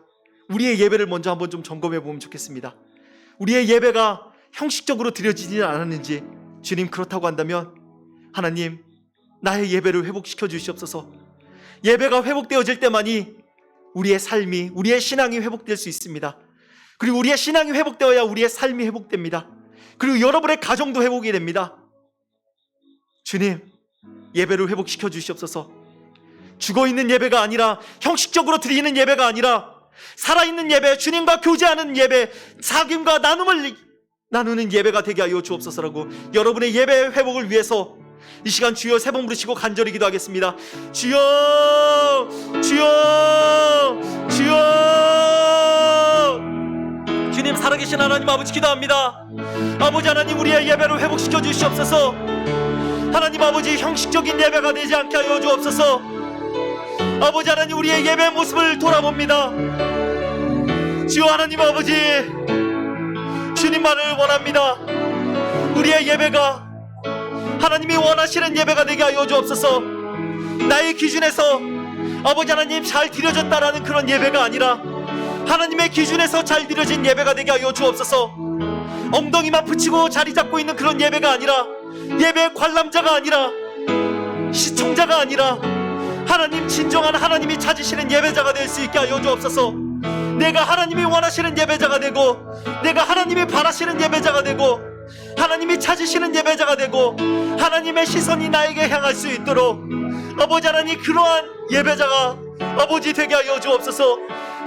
Speaker 1: 우리의 예배를 먼저 한번 좀 점검해 보면 좋겠습니다. 우리의 예배가 형식적으로 드려지지는 않았는지, 주님, 그렇다고 한다면 하나님, 나의 예배를 회복시켜 주시옵소서. 예배가 회복되어질 때만이 우리의 삶이, 우리의 신앙이 회복될 수 있습니다. 그리고 우리의 신앙이 회복되어야 우리의 삶이 회복됩니다. 그리고 여러분의 가정도 회복이 됩니다. 주님, 예배를 회복시켜 주시옵소서. 죽어있는 예배가 아니라, 형식적으로 드리는 예배가 아니라 살아있는 예배, 주님과 교제하는 예배, 사귐과 나눔을 나누는 예배가 되게 하여 주옵소서라고 여러분의 예배 회복을 위해서 이 시간 주여 세 번 부르시고 간절히 기도하겠습니다. 주여, 주여, 주여. 주님, 살아계신 하나님 아버지, 기도합니다. 아버지 하나님, 우리의 예배를 회복시켜 주시옵소서. 하나님 아버지, 형식적인 예배가 되지 않게 하여 주옵소서. 아버지 하나님, 우리의 예배 모습을 돌아봅니다. 주여 하나님 아버지, 주님만을 원합니다. 우리의 예배가 하나님이 원하시는 예배가 되게 하여 주옵소서. 나의 기준에서 아버지 하나님 잘 드려졌다라는 그런 예배가 아니라 하나님의 기준에서 잘 드려진 예배가 되게 하여 주옵소서. 엉덩이만 붙이고 자리 잡고 있는 그런 예배가 아니라, 예배 관람자가 아니라, 시청자가 아니라 하나님, 진정한 하나님이 찾으시는 예배자가 될 수 있게 하여 주옵소서. 내가 하나님이 원하시는 예배자가 되고, 내가 하나님이 바라시는 예배자가 되고, 하나님이 찾으시는 예배자가 되고, 하나님의 시선이 나에게 향할 수 있도록 아버지 하나님, 그러한 예배자가 아버지 되게 하여 주옵소서.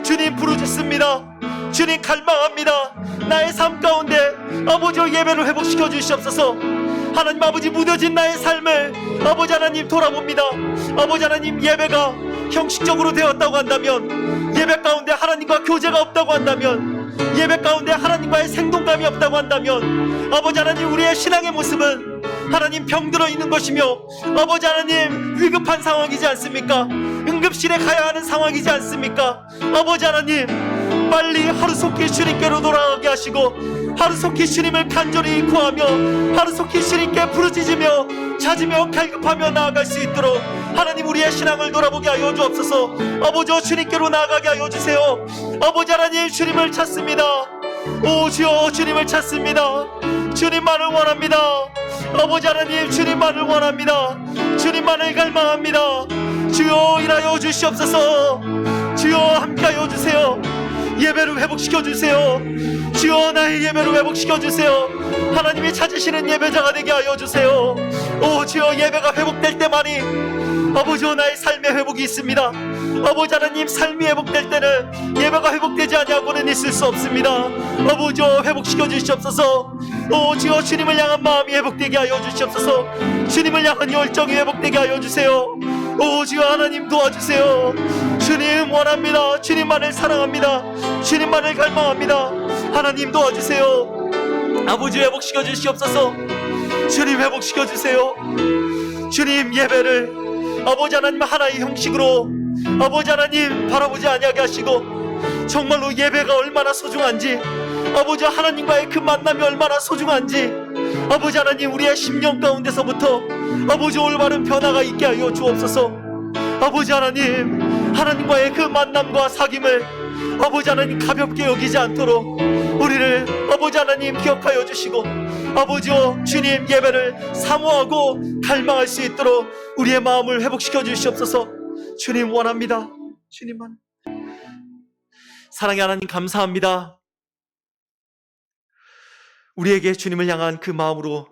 Speaker 1: 주님, 부르짖습니다. 주님, 갈망합니다. 나의 삶 가운데 아버지 예배를 회복시켜 주시옵소서. 하나님 아버지, 무뎌진 나의 삶을 아버지 하나님 돌아봅니다. 아버지 하나님, 예배가 형식적으로 되었다고 한다면, 예배 가운데 하나님과 교제가 없다고 한다면, 예배 가운데 하나님과의 생동감이 없다고 한다면, 아버지 하나님, 우리의 신앙의 모습은 하나님 병들어 있는 것이며, 아버지 하나님, 위급한 상황이지 않습니까? 응급실에 가야 하는 상황이지 않습니까? 아버지 하나님, 빨리 하루속히 주님께로 돌아가게 하시고, 하루속히 주님을 간절히 구하며, 하루속히 주님께 부르짖으며 찾으며 갈급하며 나아갈 수 있도록 하나님, 우리의 신앙을 돌아보게 하여 주옵소서. 아버지, 주님께로 나아가게 하여 주세요. 아버지 하나님, 주님을 찾습니다. 오 주여, 주님을 찾습니다. 주님만을 원합니다. 아버지 하나님, 주님만을 원합니다. 주님만을 갈망합니다. 주여, 일하여 주시옵소서. 주여, 함께하여 주세요. 예배를 회복시켜 주세요. 주여, 나의 예배를 회복시켜 주세요. 하나님이 찾으시는 예배자가 되게 하여 주세요. 오 주여, 예배가 회복될 때만이 아버지 나의 삶의 회복이 있습니다. 아버지 하나님, 삶이 회복될 때는 예배가 회복되지 아니하고는 있을 수 없습니다. 아버지 회복시켜 주시옵소서. 오 주여, 주님을 향한 마음이 회복되게 하여 주시옵소서. 주님을 향한 열정이 회복되게 하여 주세요. 오 주여, 하나님 도와주세요. 주님 원합니다. 주님만을 사랑합니다. 주님만을 갈망합니다. 하나님 도와주세요. 아버지, 회복시켜 주시옵소서. 주님, 회복시켜 주세요. 주님, 예배를 아버지 하나님 하나의 형식으로 아버지 하나님 바라보지 아니하게 하시고, 정말로 예배가 얼마나 소중한지, 아버지 하나님과의 그 만남이 얼마나 소중한지 아버지 하나님, 우리의 심령 가운데서부터 아버지 올바른 변화가 있게 하여 주옵소서. 아버지 하나님, 하나님과의 그 만남과 사귐을 아버지 하나님 가볍게 여기지 않도록 우리를 아버지 하나님 기억하여 주시고, 아버지여 주님, 예배를 사모하고 갈망할 수 있도록 우리의 마음을 회복시켜 주시옵소서. 주님 원합니다. 주님만. 사랑의 하나님, 감사합니다. 우리에게 주님을 향한 그 마음으로,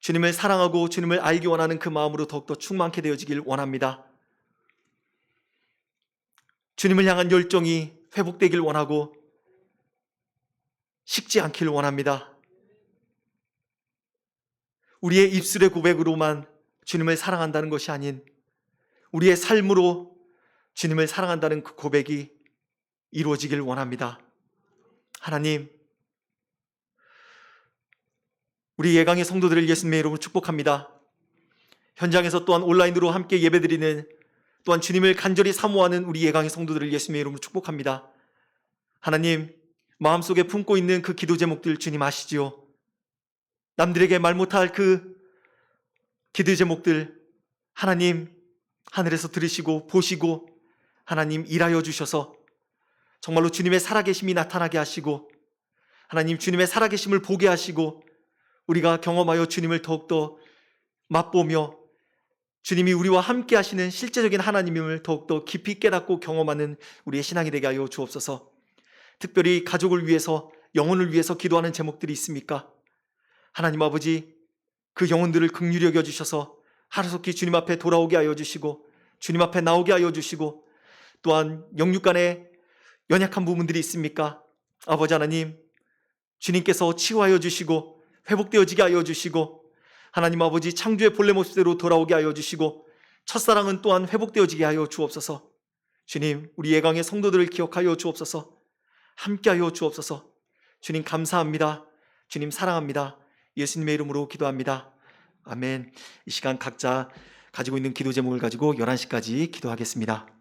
Speaker 1: 주님을 사랑하고 주님을 알기 원하는 그 마음으로 더욱더 충만케 되어지길 원합니다. 주님을 향한 열정이 회복되길 원하고 식지 않길 원합니다. 우리의 입술의 고백으로만 주님을 사랑한다는 것이 아닌 우리의 삶으로 주님을 사랑한다는 그 고백이 이루어지길 원합니다. 하나님, 우리 예강의 성도들을 예수님의 이름으로 축복합니다. 현장에서 또한 온라인으로 함께 예배드리는, 또한 주님을 간절히 사모하는 우리 예강의 성도들을 예수님의 이름으로 축복합니다. 하나님, 마음속에 품고 있는 그 기도 제목들 주님 아시지요? 남들에게 말 못할 그 기도 제목들 하나님 하늘에서 들으시고 보시고 하나님 일하여 주셔서 정말로 주님의 살아계심이 나타나게 하시고, 하나님 주님의 살아계심을 보게 하시고, 우리가 경험하여 주님을 더욱더 맛보며 주님이 우리와 함께 하시는 실제적인 하나님임을 더욱더 깊이 깨닫고 경험하는 우리의 신앙이 되게 하여 주옵소서. 특별히 가족을 위해서, 영혼을 위해서 기도하는 제목들이 있습니까? 하나님 아버지, 그 영혼들을 긍휼히 여겨주셔서 하루속히 주님 앞에 돌아오게 하여 주시고, 주님 앞에 나오게 하여 주시고, 또한 영육간에 연약한 부분들이 있습니까? 아버지 하나님, 주님께서 치유하여 주시고 회복되어지게 하여 주시고, 하나님 아버지 창조의 본래 모습대로 돌아오게 하여 주시고, 첫사랑은 또한 회복되어지게 하여 주옵소서. 주님, 우리 예강의 성도들을 기억하여 주옵소서. 함께하여 주옵소서. 주님 감사합니다. 주님 사랑합니다. 예수님의 이름으로 기도합니다. 아멘. 이 시간 각자 가지고 있는 기도 제목을 가지고 11시까지 기도하겠습니다.